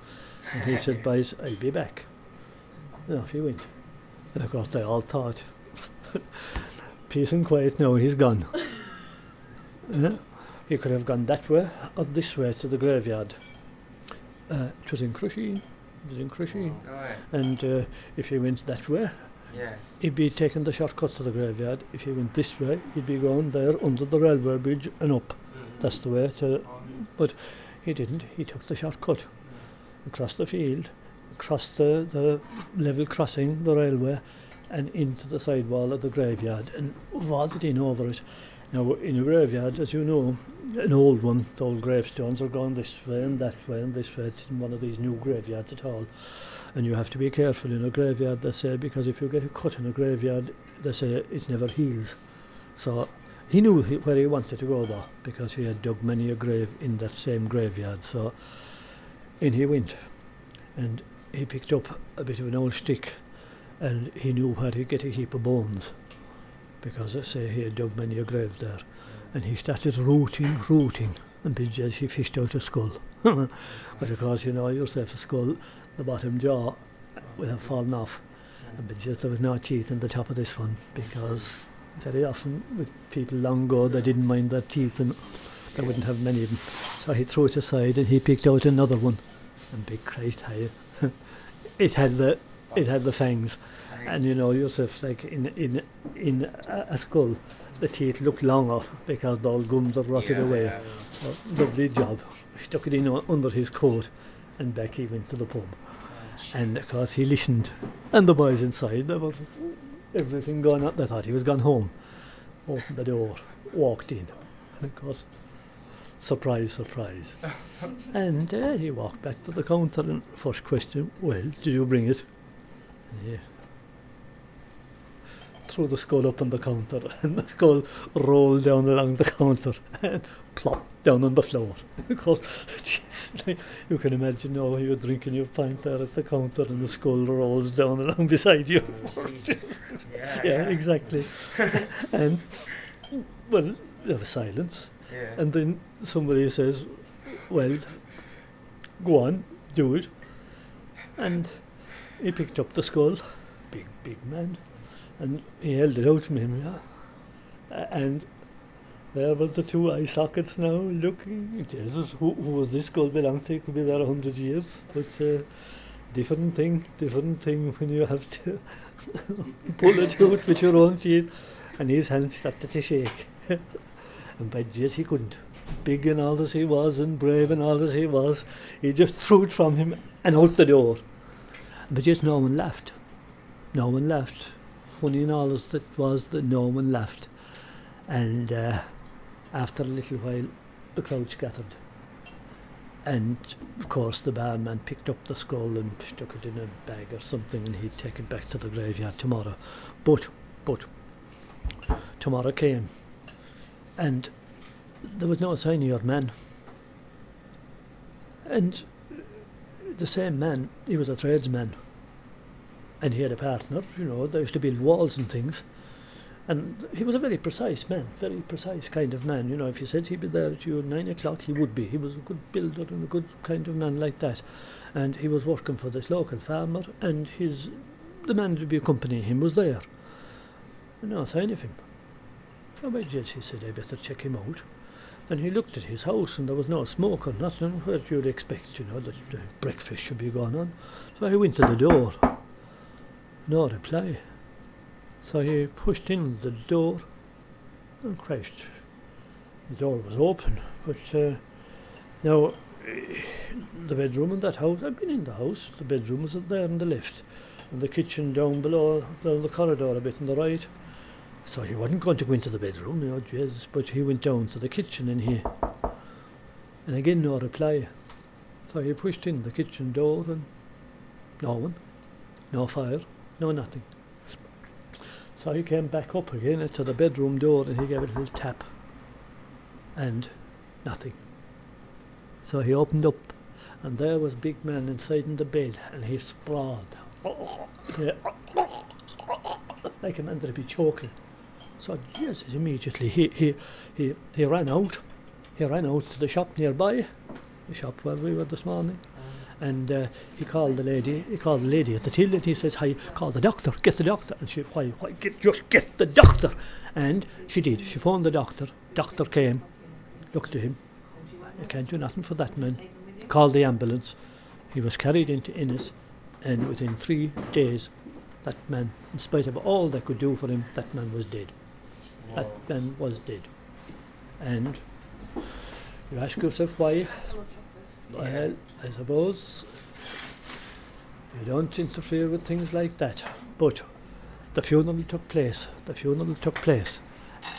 Speaker 2: and he said, boys, I'll be back. And off he went. And of course they all thought, peace and quiet now, he's gone. He could have gone that way or this way to the graveyard. It was in Crusheen. And if he went that way, he'd be taking the shortcut to the graveyard. If he went this way, he'd be going there under the railway bridge and up. That's the way to... But he didn't. He took the shortcut across the field, across the level crossing, the railway, and into the side wall of the graveyard and vaulted in over it. Now, in a graveyard, as you know, an old one, the old gravestones are going this way and that way and this way. It's in one of these new graveyards at all. And you have to be careful in a graveyard, they say, because if you get a cut in a graveyard, they say it never heals. So he knew where he wanted to go though, because he had dug many a grave in that same graveyard. So in he went, and he picked up a bit of an old stick, and he knew where he'd get a heap of bones, because I say he had dug many a grave there. And he started rooting, and as he fished out a skull. But of course, you know yourself, a skull, the bottom jaw would have fallen off. But just there was no teeth in the top of this one, because very often with people long ago, they didn't mind their teeth and they wouldn't have many of them. So he threw it aside and he picked out another one. And big Christ, it had the fangs. And you know yourself, like in a skull, the teeth look longer because the old gums are rotted away. So, lovely job. Stuck it in under his coat, and back he went to the pub. And of course he listened, and the boys inside, there was everything going on. They thought he was gone home. Opened the door, walked in, and of course, surprise. And he walked back to the counter, and first question, well, did you bring it? And he threw the skull up on the counter, and the skull rolled down along the counter and plopped down on the floor. Of course, geez, you can imagine now you're drinking your pint there at the counter and the skull rolls down along beside you. Yeah, exactly. And, well, there was silence. And then somebody says, well, go on, do it. And he picked up the skull, big man, and he held it out from him, and there were the two eye sockets now looking. Jesus, who was this skull belong to? It could be there 100 years, but different thing when you have to pull it out with your own teeth. And his hand started to shake. And by Jesus, he couldn't. Big and all as he was, and brave and all as he was, he just threw it from him and out the door. But just no one laughed. Funny and all as that was, that no one laughed. And after a little while, the crowd scattered. And of course the barman picked up the skull and stuck it in a bag or something, and he'd take it back to the graveyard tomorrow. But tomorrow came, and there was no sign of your man. And the same man, he was a tradesman, and he had a partner, you know, they used to build walls and things. And he was a very precise man, very precise kind of man. You know, if you said he'd be there at you at 9 o'clock, he would be. He was a good builder and a good kind of man like that. And he was working for this local farmer, and the man to be accompanying him was there. No sign of him. So by Jesus, he said, I better check him out. And he looked at his house, and there was no smoke or nothing, what you'd expect, you know, that breakfast should be going on. So he went to the door. No reply. So he pushed in the door, and Christ, the door was open. But now, the bedroom in that house, I've been in the house, the bedroom was there on the left, and the kitchen down below, down the corridor a bit on the right. So he wasn't going to go into the bedroom, you know, Jesus, but he went down to the kitchen, and again no reply. So he pushed in the kitchen door, and no one, no fire, no nothing. So he came back up again to the bedroom door, and he gave it a little tap, and nothing. So he opened up, and there was big man inside in the bed, and he sprawled like a man that'd be choking. So Jesus, immediately he ran out. He ran out to the shop nearby, the shop where we were this morning, And he called the lady at the till, and he says, "Hi, call the doctor, get the doctor." And she, why, just get the doctor. And she did. She phoned the doctor. Doctor came, looked at him. "You can't do nothing for that man." He called the ambulance. He was carried into Innis, and within 3 days, that man, in spite of all they could do for him, that man was dead.
Speaker 1: Wow.
Speaker 2: That man was dead. And you ask yourself why. Well, I suppose you don't interfere with things like that. But the funeral took place.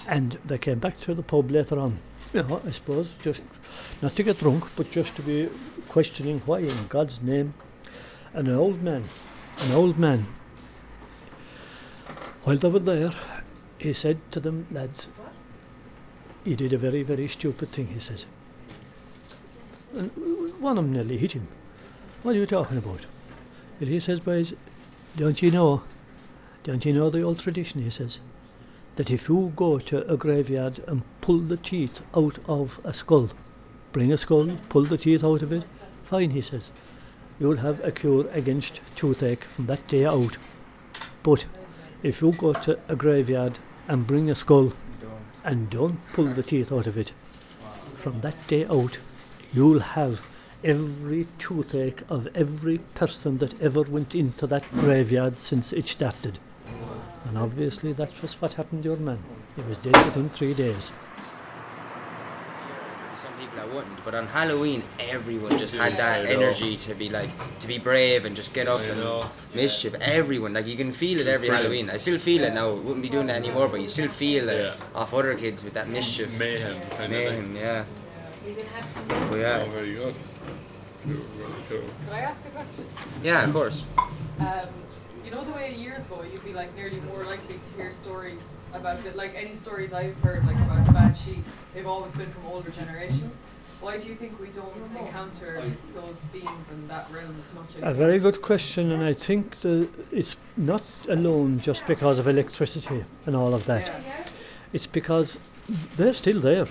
Speaker 2: And they came back to the pub later on. I suppose just not to get drunk, but just to be questioning why in God's name. And an old man, while they were there, he said to them, "Lads, he did a very, very stupid thing," he said. And one of them nearly hit him. "What are you talking about?" And he says, "Boys, don't you know the old tradition," he says, "that if you go to a graveyard and pull the teeth out of a skull, bring a skull, pull the teeth out of it, fine," he says, "you'll have a cure against toothache from that day out. But if you go to a graveyard and bring a skull and don't pull the teeth out of it, from that day out, you'll have every toothache of every person that ever went into that graveyard since it started." And obviously that was what happened to your man. He was dead within 3 days.
Speaker 4: Some people I wouldn't, but on Halloween everyone just had that energy to be brave and just get up and mischief. Everyone, like, you can feel it every Halloween. I still feel it now. Wouldn't be doing that anymore, but you still feel it off other kids with that mischief.
Speaker 1: Mayhem.
Speaker 4: Yeah. Oh, yeah.
Speaker 1: Oh, very good. Really cool.
Speaker 5: Can I ask a question?
Speaker 4: Yeah, of course.
Speaker 5: You know the way years ago you'd be like nearly more likely to hear stories about it, like any stories I've heard like about the bad sheep, they've always been from older generations. Why do you think we don't encounter those beings in that realm as much as
Speaker 2: A very good question, and I think it's not alone just because of electricity and all of that.
Speaker 5: Yeah.
Speaker 2: It's because they're still there.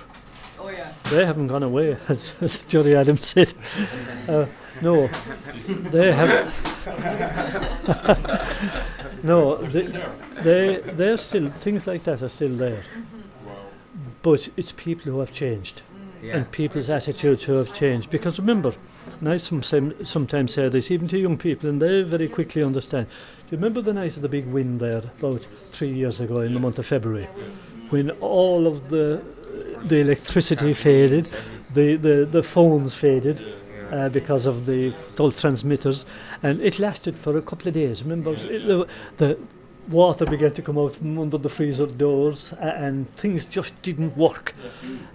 Speaker 5: Oh yeah.
Speaker 2: They haven't gone away, as Johnny Adams said. No, they have. No, they're still, things like that are still there.
Speaker 1: Wow.
Speaker 2: But it's people who have changed, and people's attitudes who have changed. Because remember, and I sometimes say this even to young people, and they very quickly understand. Do you remember the night of the big wind there about 3 years ago in the month of February, when all of the electricity faded, the phones faded because of the old transmitters, and it lasted for a couple of days. Remember, the water began to come out from under the freezer doors, and things just didn't work.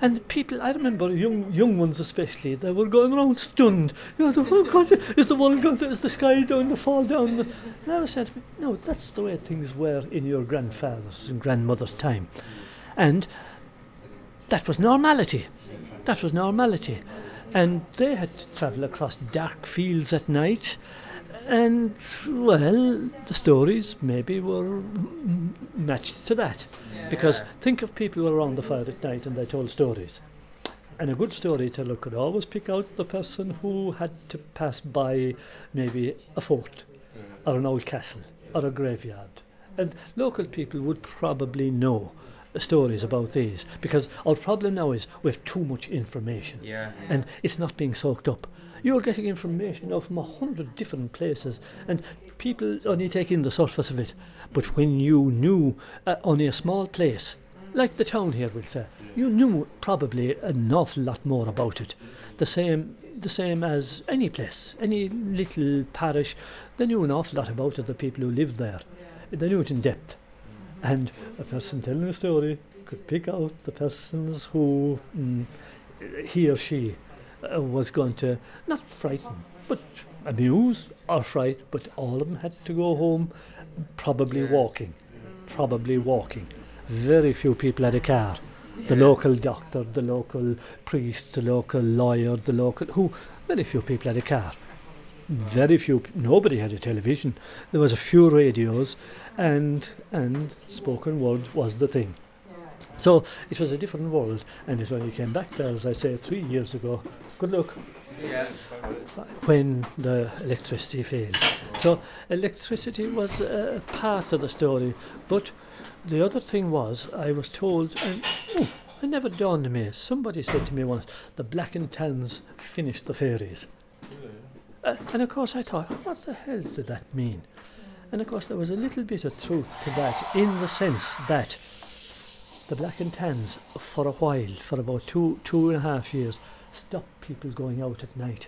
Speaker 2: And people, I remember young ones especially, they were going around stunned. Oh God, is the world going to, is the sky going to fall down? And I said, no, that's the way things were in your grandfather's and grandmother's time. And that was normality. And they had to travel across dark fields at night. And, well, the stories maybe were matched to that. Because think of people who were around the fire at night and they told stories. And a good storyteller could always pick out the person who had to pass by maybe a fort or an old castle or a graveyard. And local people would probably know stories about these, because our problem now is we have too much information and it's not being soaked up. You're getting information now from 100 different places, and people only take in the surface of it. But when you knew only a small place, like the town here, we'll say, you knew probably an awful lot more about it. The same as any place, any little parish, they knew an awful lot about it, the people who lived there. They knew it in depth. And a person telling a story could pick out the persons who he or she was going to not frighten, but amuse or fright, but all of them had to go home probably walking. Very few people had a car. The local doctor, the local priest, the local lawyer, very few people had a car. Nobody had a television. There was a few radios, and spoken word was the thing. So it was a different world, and it only came back there, as I say, 3 years ago. Good luck.
Speaker 4: Yeah.
Speaker 2: When the electricity failed. So electricity was a part of the story, but the other thing was, I was told, and it never dawned on me, somebody said to me once, the black and tans finished the fairies. And of course I thought, what the hell did that mean? And of course there was a little bit of truth to that, in the sense that the black and tans, for a while, for about two and a half years, stopped people going out at night.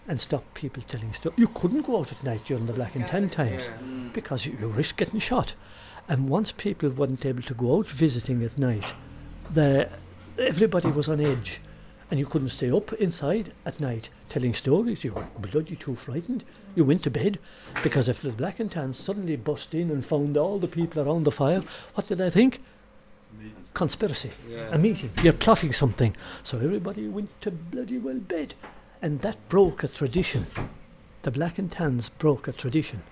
Speaker 2: And stopped people telling stories. You couldn't go out at night during the black and tan times because you risk getting shot. And once people weren't able to go out visiting at night, everybody was on edge. And you couldn't stay up inside at night telling stories. You were bloody too frightened. You went to bed, because if the black and tans suddenly bust in and found all the people around the fire, what did I think? Conspiracy, a meeting, you're plotting something. So everybody went to bloody well bed. And that broke a tradition. The black and tans broke a tradition.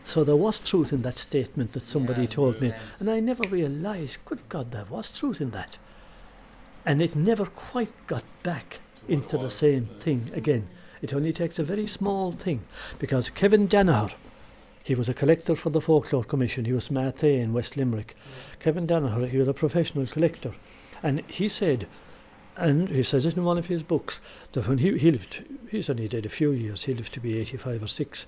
Speaker 2: So there was truth in that statement that somebody told me. And I never realised, good God, there was truth in that. And it never quite got back into the same thing again. It only takes a very small thing. Because Kevin Danaher, he was a collector for the Folklore Commission. He was Mathé in West Limerick. Kevin Danaher, he was a professional collector. And he said, and he says it in one of his books, that when he lived, he's only dead a few years, he lived to be 85 or 6.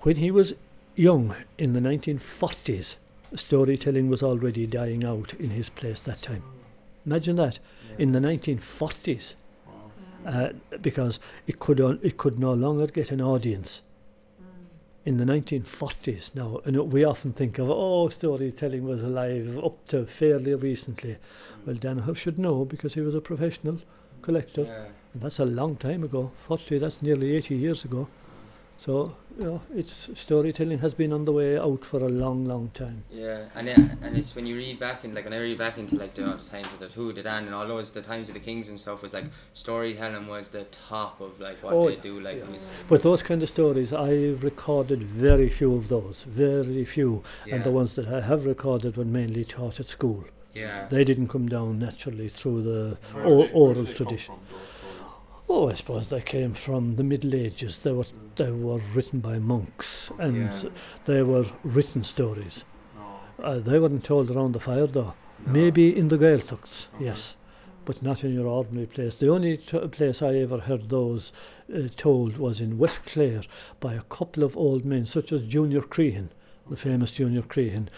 Speaker 2: When he was young, in the 1940s, storytelling was already dying out in his place that time. Imagine that, in the 1940s, because it could no longer get an audience. In the 1940s now, and we often think of, storytelling was alive up to fairly recently. Well, Danaher should know, because he was a professional collector. And that's a long time ago, 40, that's nearly 80 years ago. So, storytelling has been on the way out for a long, long time.
Speaker 4: Yeah, and it's when you read back, and when I read back into the times of the Who, the Dan, and all those, the times of the Kings and stuff, was storytelling was the top of what they do.
Speaker 2: But those kind of stories, I recorded very few of those, very few, and the ones that I have recorded were mainly taught at school.
Speaker 4: Yeah,
Speaker 2: they didn't come down naturally through the oral tradition. I suppose they came from the Middle Ages. They were written by monks, and they were written stories. They weren't told around the fire, though. No. Maybe in the Gaeltachts, yes, but not in your ordinary place. The only place I ever heard those told was in West Clare by a couple of old men, such as Junior Crehan, the famous Junior Crehan,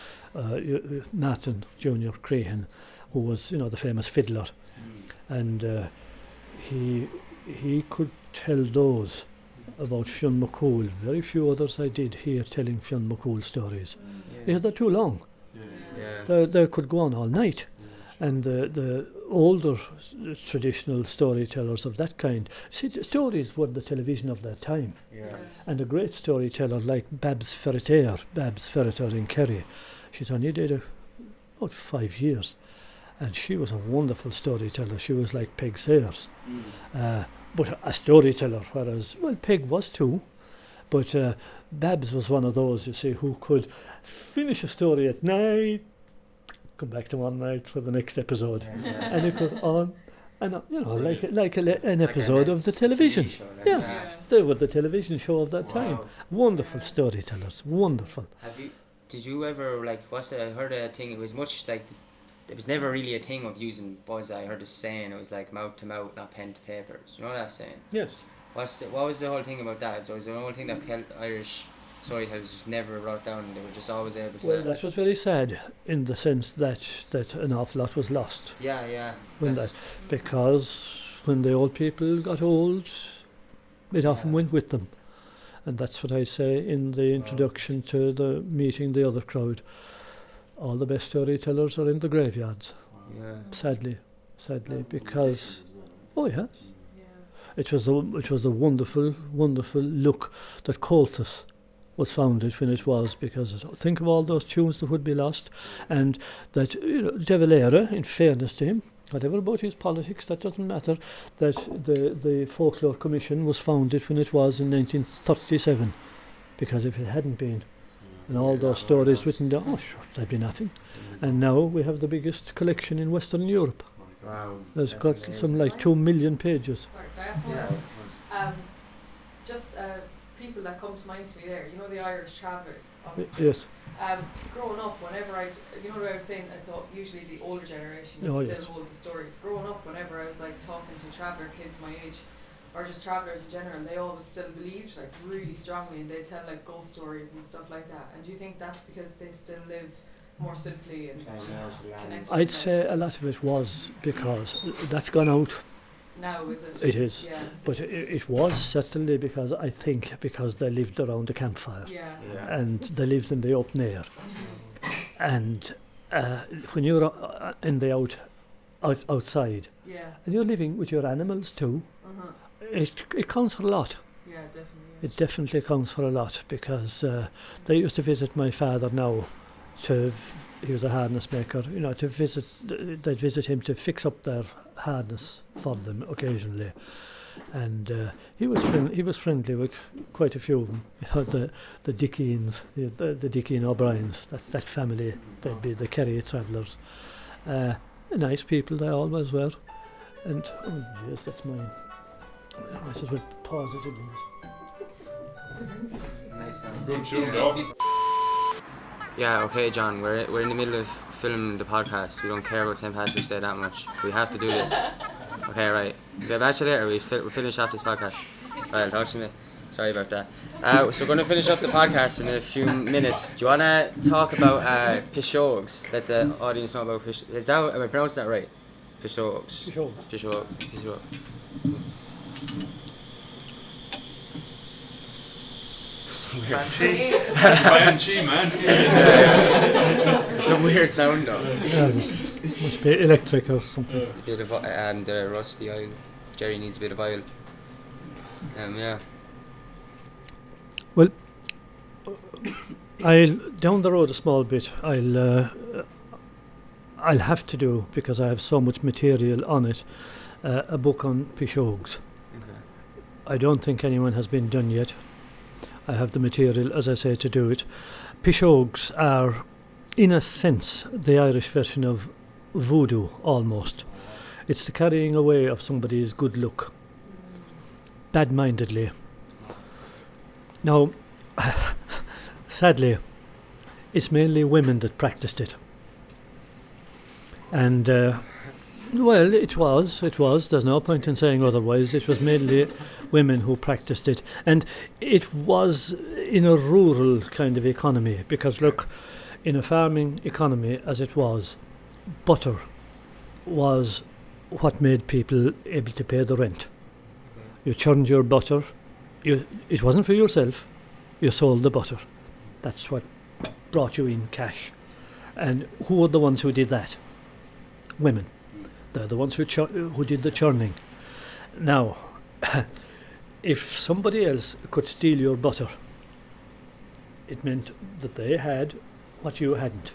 Speaker 2: Martin Junior Crehan, who was, the famous fiddler, and he could tell those about Fionn McCool. Very few others I did hear telling Fionn McCool stories. Yeah, they're too long. They could go on all night. And the older traditional storytellers of that kind, the stories were the television of their time. And a great storyteller like Babs Ferreter in Kerry, she's only dead about 5 years. And she was a wonderful storyteller. She was like Peg Sayers. But a storyteller, whereas, Peg was too. But Babs was one of those, you see, who could finish a story at night, come back to one night for the next episode. And it goes on and on, like an episode of the television. They were the television show of that time. Wonderful storytellers, wonderful.
Speaker 4: Did you ever, I heard a thing, it was much it was never really a thing of using buzz. I heard a saying, it was mouth to mouth, not pen to paper. Do you know what I'm saying?
Speaker 2: Yes.
Speaker 4: What was the whole thing about that? Or was there the whole thing that Irish storytellers just never wrote down, and they were just always able to...
Speaker 2: Well, that was very sad, in the sense that an awful lot was lost. Because when the old people got old, it often went with them. And that's what I say in the introduction to the meeting, the other crowd. All the best storytellers are in the graveyards. Sadly, because it was the wonderful look that Colthus was founded when it was, because think of all those tunes that would be lost, and that De Valera, in fairness to him, whatever about his politics, that doesn't matter, that the Folklore Commission was founded when it was in 1937, because if it hadn't been, and all those stories written down. Oh, sure, there'd be nothing. And now we have the biggest collection in Western Europe.
Speaker 4: Wow.
Speaker 2: There's got some like 2 million pages.
Speaker 5: Sorry, can I ask one? Just people that come to mind to me there, you know, the Irish travellers, obviously.
Speaker 2: Yes.
Speaker 5: Growing up, whenever you know what I was saying, it's usually the older generation that still hold the stories. Growing up, whenever I was like talking to traveller kids my age, or just travellers in general, they always still believed like really strongly, and they'd tell like ghost stories and stuff like that. And do you think that's because they still live more simply and just connected?
Speaker 2: I'd say a lot of it was because that's gone out.
Speaker 5: Now is it?
Speaker 2: It is.
Speaker 5: Yeah.
Speaker 2: But it was certainly because I think because they lived around the campfire.
Speaker 5: Yeah.
Speaker 2: And they lived in the open air. And when you're in the outside, and you're living with your animals too, it counts for a lot.
Speaker 5: Yeah, definitely.
Speaker 2: It definitely counts for a lot because they used to visit my father now. He was a harness maker, you know, they'd visit him to fix up their harness for them occasionally. And he was friendly with quite a few of them. You know, the Dickeens, the Dickeen O'Briens, that family, they'd be the Kerry travellers. Nice people they always were. And, oh yes, that's mine. I suppose we'll pause it a minute.
Speaker 4: Nice.
Speaker 1: Good tune, dog.
Speaker 4: Yeah, okay, John, we're in the middle of filming the podcast. We don't care about St. Patrick's Day that much. We have to do this. Okay, right. We'll get you later. We'll finish off this podcast. Right, I'll talk to you. Sorry about that. So we're going to finish up the podcast in a few minutes. Do you want to talk about pishogues? Let the audience know about pishogues. Am I pronouncing that right? Pishogues. Pishogues.
Speaker 1: Banshee, man.
Speaker 4: It's a weird sound though.
Speaker 2: Must be electric or something.
Speaker 4: A bit of and rusty oil. Jerry needs a bit of oil. Yeah.
Speaker 2: Well, I'll down the road a small bit. I'll have to do, because I have so much material on it, a book on pishogues.
Speaker 4: Okay.
Speaker 2: I don't think anyone has been done yet. I have the material, as I say, to do it. Pishogues are, in a sense, the Irish version of voodoo, almost. It's the carrying away of somebody's good luck, bad-mindedly. Now, sadly, it's mainly women that practiced it. And, well, it was, there's no point in saying otherwise. It was mainly women who practiced it. And it was in a rural kind of economy, because look, in a farming economy as it was, butter was what made people able to pay the rent. You churned your butter, it wasn't for yourself, you sold the butter. That's what brought you in cash. And who were the ones who did that? Women. They're the ones who did the churning. Now, if somebody else could steal your butter, it meant that they had what you hadn't.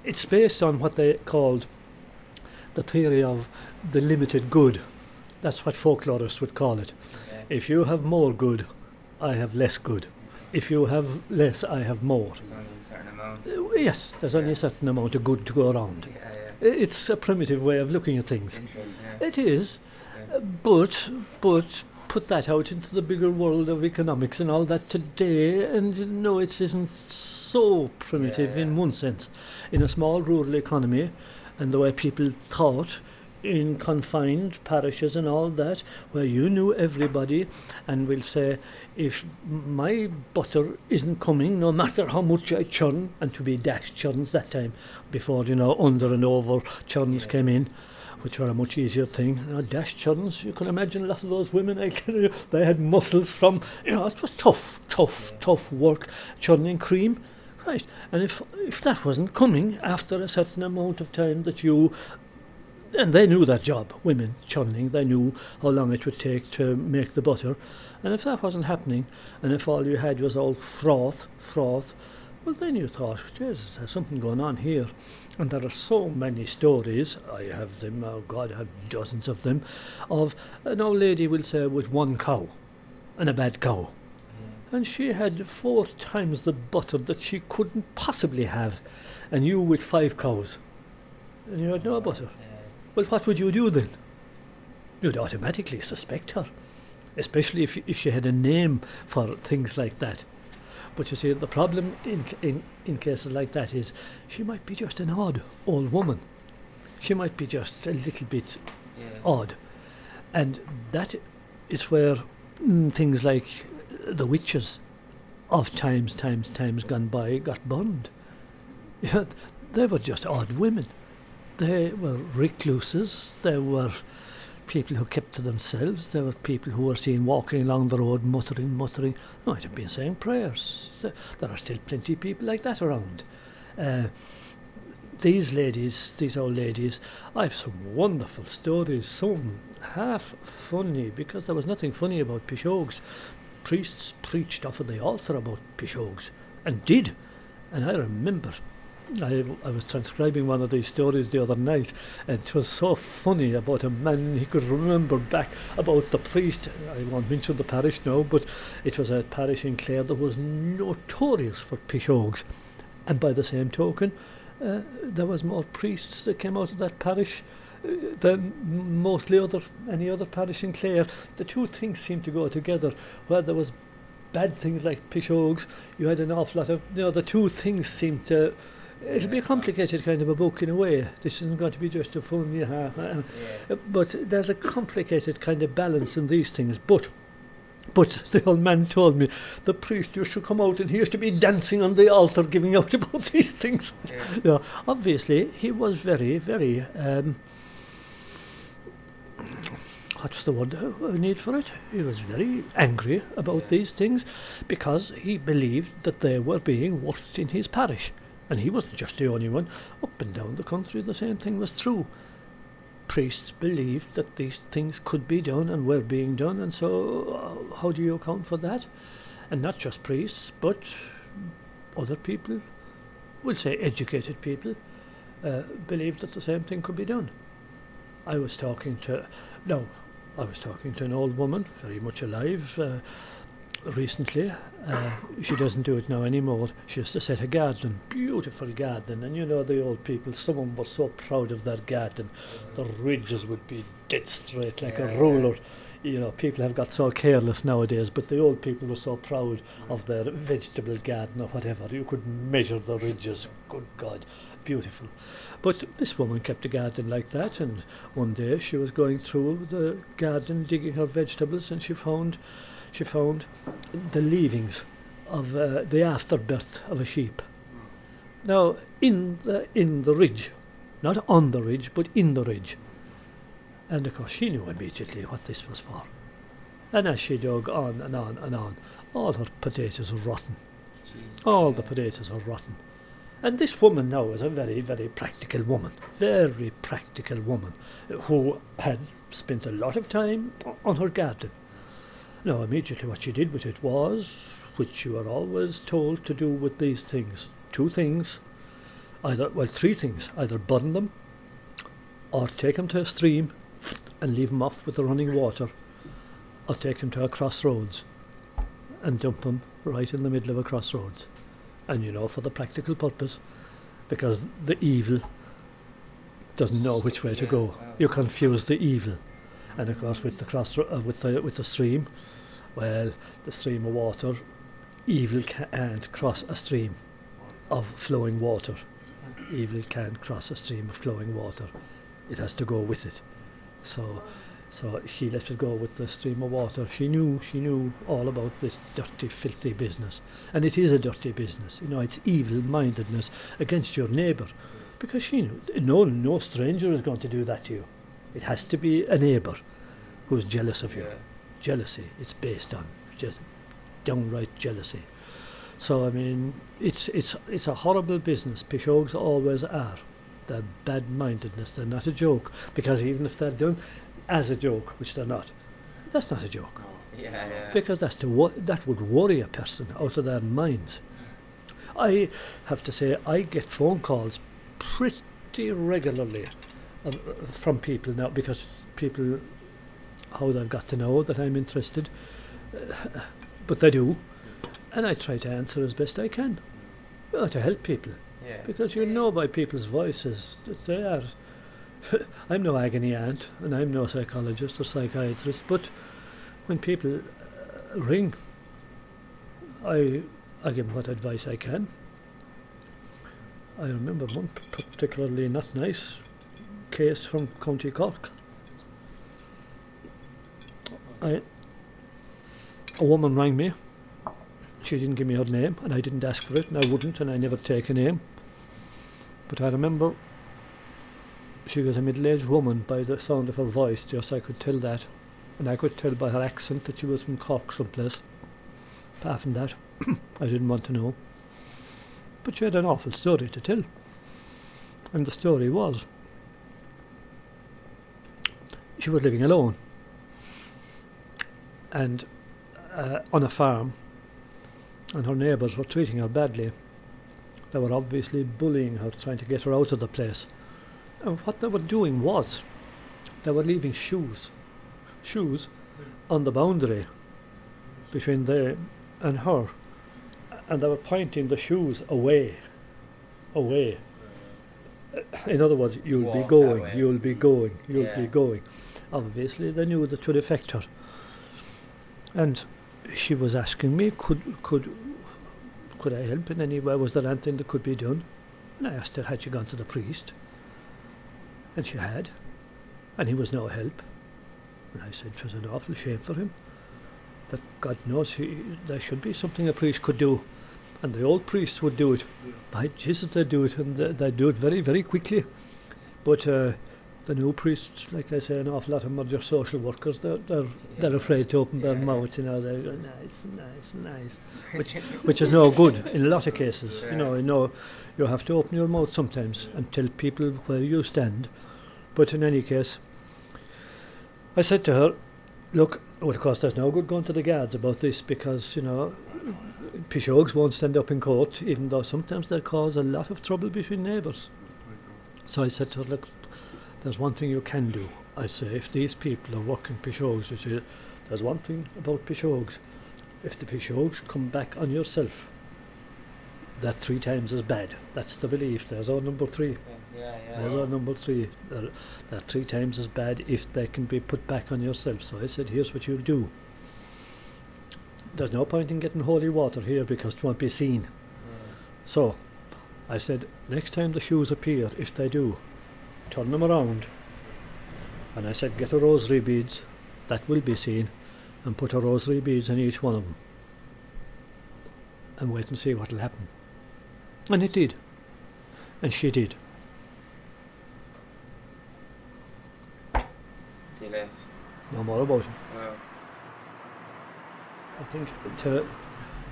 Speaker 2: It's based on what they called the theory of the limited good. That's what folklorists would call it. Okay. If you have more good, I have less good. If you have less, I have more.
Speaker 4: There's only a certain amount.
Speaker 2: Yes, there's only a certain amount of good to go around. It's a primitive way of looking at things. It is, but put that out into the bigger world of economics and all that today, and no, it isn't so primitive in one sense. In a small rural economy, and the way people thought in confined parishes and all that, where you knew everybody, and will say, if my butter isn't coming, no matter how much I churn, and to be dash churns that time, before, under and over churns came in, which were a much easier thing. Dash churns, you can imagine a lot of those women, they had muscles from, it was tough work, churning cream. Right, and if that wasn't coming after a certain amount of time that and they knew that job, women churning, they knew how long it would take to make the butter, and if that wasn't happening, and if all you had was all froth, well then you thought, Jesus, there's something going on here. And there are so many stories, I have them, oh God, I have dozens of them, of an old lady will say with one cow, and a bad cow. and she had 4 times the butter that she couldn't possibly have, and you with 5 cows, and you had no butter. Well, what would you do then? You'd automatically suspect her, especially if she had a name for things like that. But you see, the problem in cases like that is she might be just an odd old woman. She might be just a little bit odd. And that is where things like the witches of times gone by got burned. They were just odd women. They were recluses. They were people who kept to themselves. There were people who were seen walking along the road muttering, might have been saying prayers. There are still plenty of people like that around. These old ladies, I have some wonderful stories, some half funny, because there was nothing funny about pishogues. Priests preached off of the altar about pishogues, and did. And I remember I was transcribing one of these stories the other night, and it was so funny about a man. He could remember back about the priest. I won't mention the parish now, but it was a parish in Clare that was notorious for pishogues. And by the same token, there was more priests that came out of that parish than any other parish in Clare. The two things seemed to go together. Where there was bad things like pishogues, you had an awful lot of, the two things seemed to. It'll be a complicated kind of a book in a way. This isn't going to be just a fun, but there's a complicated kind of balance in these things. But the old man told me the priest used to come out and he used to be dancing on the altar giving out about these things. Obviously, he was very, very, what's the word I need for it? He was very angry about these things because he believed that they were being worked in his parish. And he wasn't just the only one. Up and down the country, the same thing was true. Priests believed that these things could be done and were being done, and so how do you account for that? And not just priests, but other people, we'll say educated people, believed that the same thing could be done. I was talking to an old woman, very much alive, recently. She doesn't do it now anymore. She used to set a garden, beautiful garden, and the old people, some of them were so proud of their garden. The ridges would be dead straight like a ruler. People have got so careless nowadays, but the old people were so proud of their vegetable garden or whatever. You could measure the ridges. Good God, beautiful. But this woman kept a garden like that, and one day she was going through the garden digging her vegetables, and she found the leavings of the afterbirth of a sheep. Now, in the ridge, not on the ridge, but in the ridge. And of course she knew immediately what this was for. And as she dug on and on and on, all her potatoes were rotten. All the potatoes were rotten. And this woman now was a very, very practical woman, who had spent a lot of time on her garden. Now, immediately what she did with it was, which you are always told to do with these things, 2 things, three things, either burn them, or take them to a stream and leave them off with the running water, or take them to a crossroads and dump them right in the middle of a crossroads. And for the practical purpose, because the evil doesn't know which way to go. You confuse the evil. And of course with the stream, well, the stream of water, evil can't cross a stream of flowing water. Evil can't cross a stream of flowing water. It has to go with it. So she let it go with the stream of water. She knew all about this dirty, filthy business. And it is a dirty business. It's evil-mindedness against your neighbour. Because she knew no stranger is going to do that to you. It has to be a neighbour who's jealous of you. Jealousy, it's based on just downright jealousy. So it's a horrible business. Pishogues always are. They're bad-mindedness. They're not a joke, because even if they're done as a joke, which they're not, that's not a joke. Because that would worry a person out of their minds. I have to say, I get phone calls pretty regularly from people now, because people, how they've got to know that I'm interested, but they do. And I try to answer as best I can, to help people.
Speaker 4: Yeah.
Speaker 2: Because you know by people's voices that they are. I'm no agony aunt, and I'm no psychologist or psychiatrist, but when people ring, I give them what advice I can. I remember one particularly not nice case from County Cork. A woman rang me. She didn't give me her name, and I didn't ask for it, and I wouldn't, and I never take a name. But I remember she was a middle-aged woman by the sound of her voice, just I could tell that. And I could tell by her accent that she was from Cork someplace. Apart from that, I didn't want to know. But she had an awful story to tell. And the story was, she was living alone. And on a farm, and her neighbours were treating her badly. They were obviously bullying her, trying to get her out of the place. And what they were doing was, they were leaving shoes on the boundary between them and her. And they were pointing the shoes away. In other words, you'll be going. Obviously, they knew that would affect her. And she was asking me, could I help in any way? Was there anything that could be done? And I asked her, had she gone to the priest? And she had. And he was no help. And I said it was an awful shame for him. That God knows there should be something a priest could do. And the old priests would do it. By Jesus, they'd do it, and they'd do it very, very quickly. But the new priests, like I say, an awful lot of them are just social workers. They're afraid to open their mouths, you know. They go, nice. Which is no good in a lot of cases. You know, you have to open your mouth sometimes and tell people where you stand. But in any case, I said to her, look, well, of course, there's no good going to the guards about this because, you know, pishogues won't stand up in court, even though sometimes they cause a lot of trouble between neighbours. So I said to her, look, there's one thing you can do. I say, if these people are working pishogues, you see, there's one thing about pishogues. If the pishogues come back on yourself, they're 3 times as bad. That's the belief. There's our number 3. There's our number 3. They're 3 times as bad if they can be put back on yourself. So I said, here's what you'll do. There's no point in getting holy water here because it won't be seen. So I said, next time the shoes appear, if they do, turn them around. And I said, get a rosary beads, that will be seen, and put a rosary beads in each one of them. And wait and see what will happen. And it did. And she did. No more about it.
Speaker 4: Wow.
Speaker 2: I think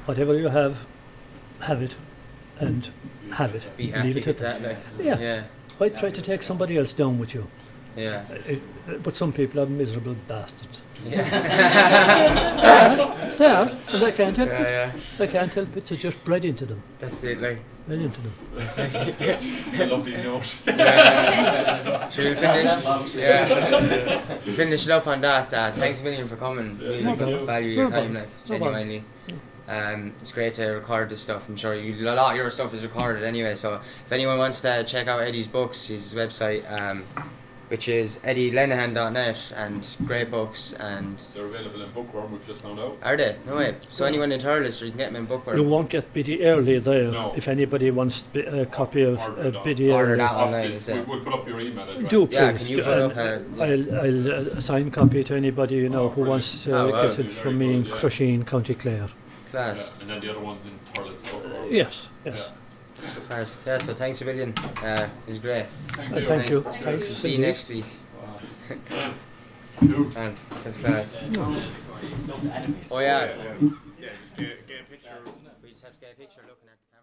Speaker 2: whatever you have it, and have it.
Speaker 4: Be happy
Speaker 2: Leave it at
Speaker 4: with
Speaker 2: that.
Speaker 4: that.
Speaker 2: Yeah. Why try to take somebody else down with you?
Speaker 4: Yeah.
Speaker 2: But some people are miserable bastards.
Speaker 4: Yeah.
Speaker 2: They are, and they can't help it.
Speaker 4: Yeah.
Speaker 2: They can't help it, so just bred into them.
Speaker 4: That's it, like.
Speaker 2: Bred into them.
Speaker 1: It's a lovely note.
Speaker 4: Should we finish? Yeah. We finish it up on that. Thanks a million for coming. Really value your time, like, genuinely. It's great to record this stuff. I'm sure a lot of your stuff is recorded anyway, so if anyone wants to check out Eddie's books, his website, which is eddylenihan.net, and great books, and
Speaker 1: they're available in Bookworm, we've just found out.
Speaker 4: Are they? No way. So anyone in Turles, you can get them in Bookworm.
Speaker 2: You won't get Biddy Early there.
Speaker 1: No.
Speaker 2: If anybody wants a copy of Biddy
Speaker 4: Order
Speaker 2: Early.
Speaker 4: that online.
Speaker 1: We'll put up your email address.
Speaker 2: Do
Speaker 4: Yeah,
Speaker 2: please.
Speaker 4: can you put up
Speaker 2: I'll assign copy to anybody who wants to get it from me in Crusheen, County Clare.
Speaker 4: Class.
Speaker 1: Yeah, and then the other one's in Turles Bookworm.
Speaker 2: Yes.
Speaker 4: Class. Yeah, so thanks a million. It was great.
Speaker 1: Thank you.
Speaker 2: Thanks.
Speaker 4: See you next week. And first class. Oh yeah.
Speaker 1: Yeah, just get a picture.
Speaker 4: We just have to get a picture looking at the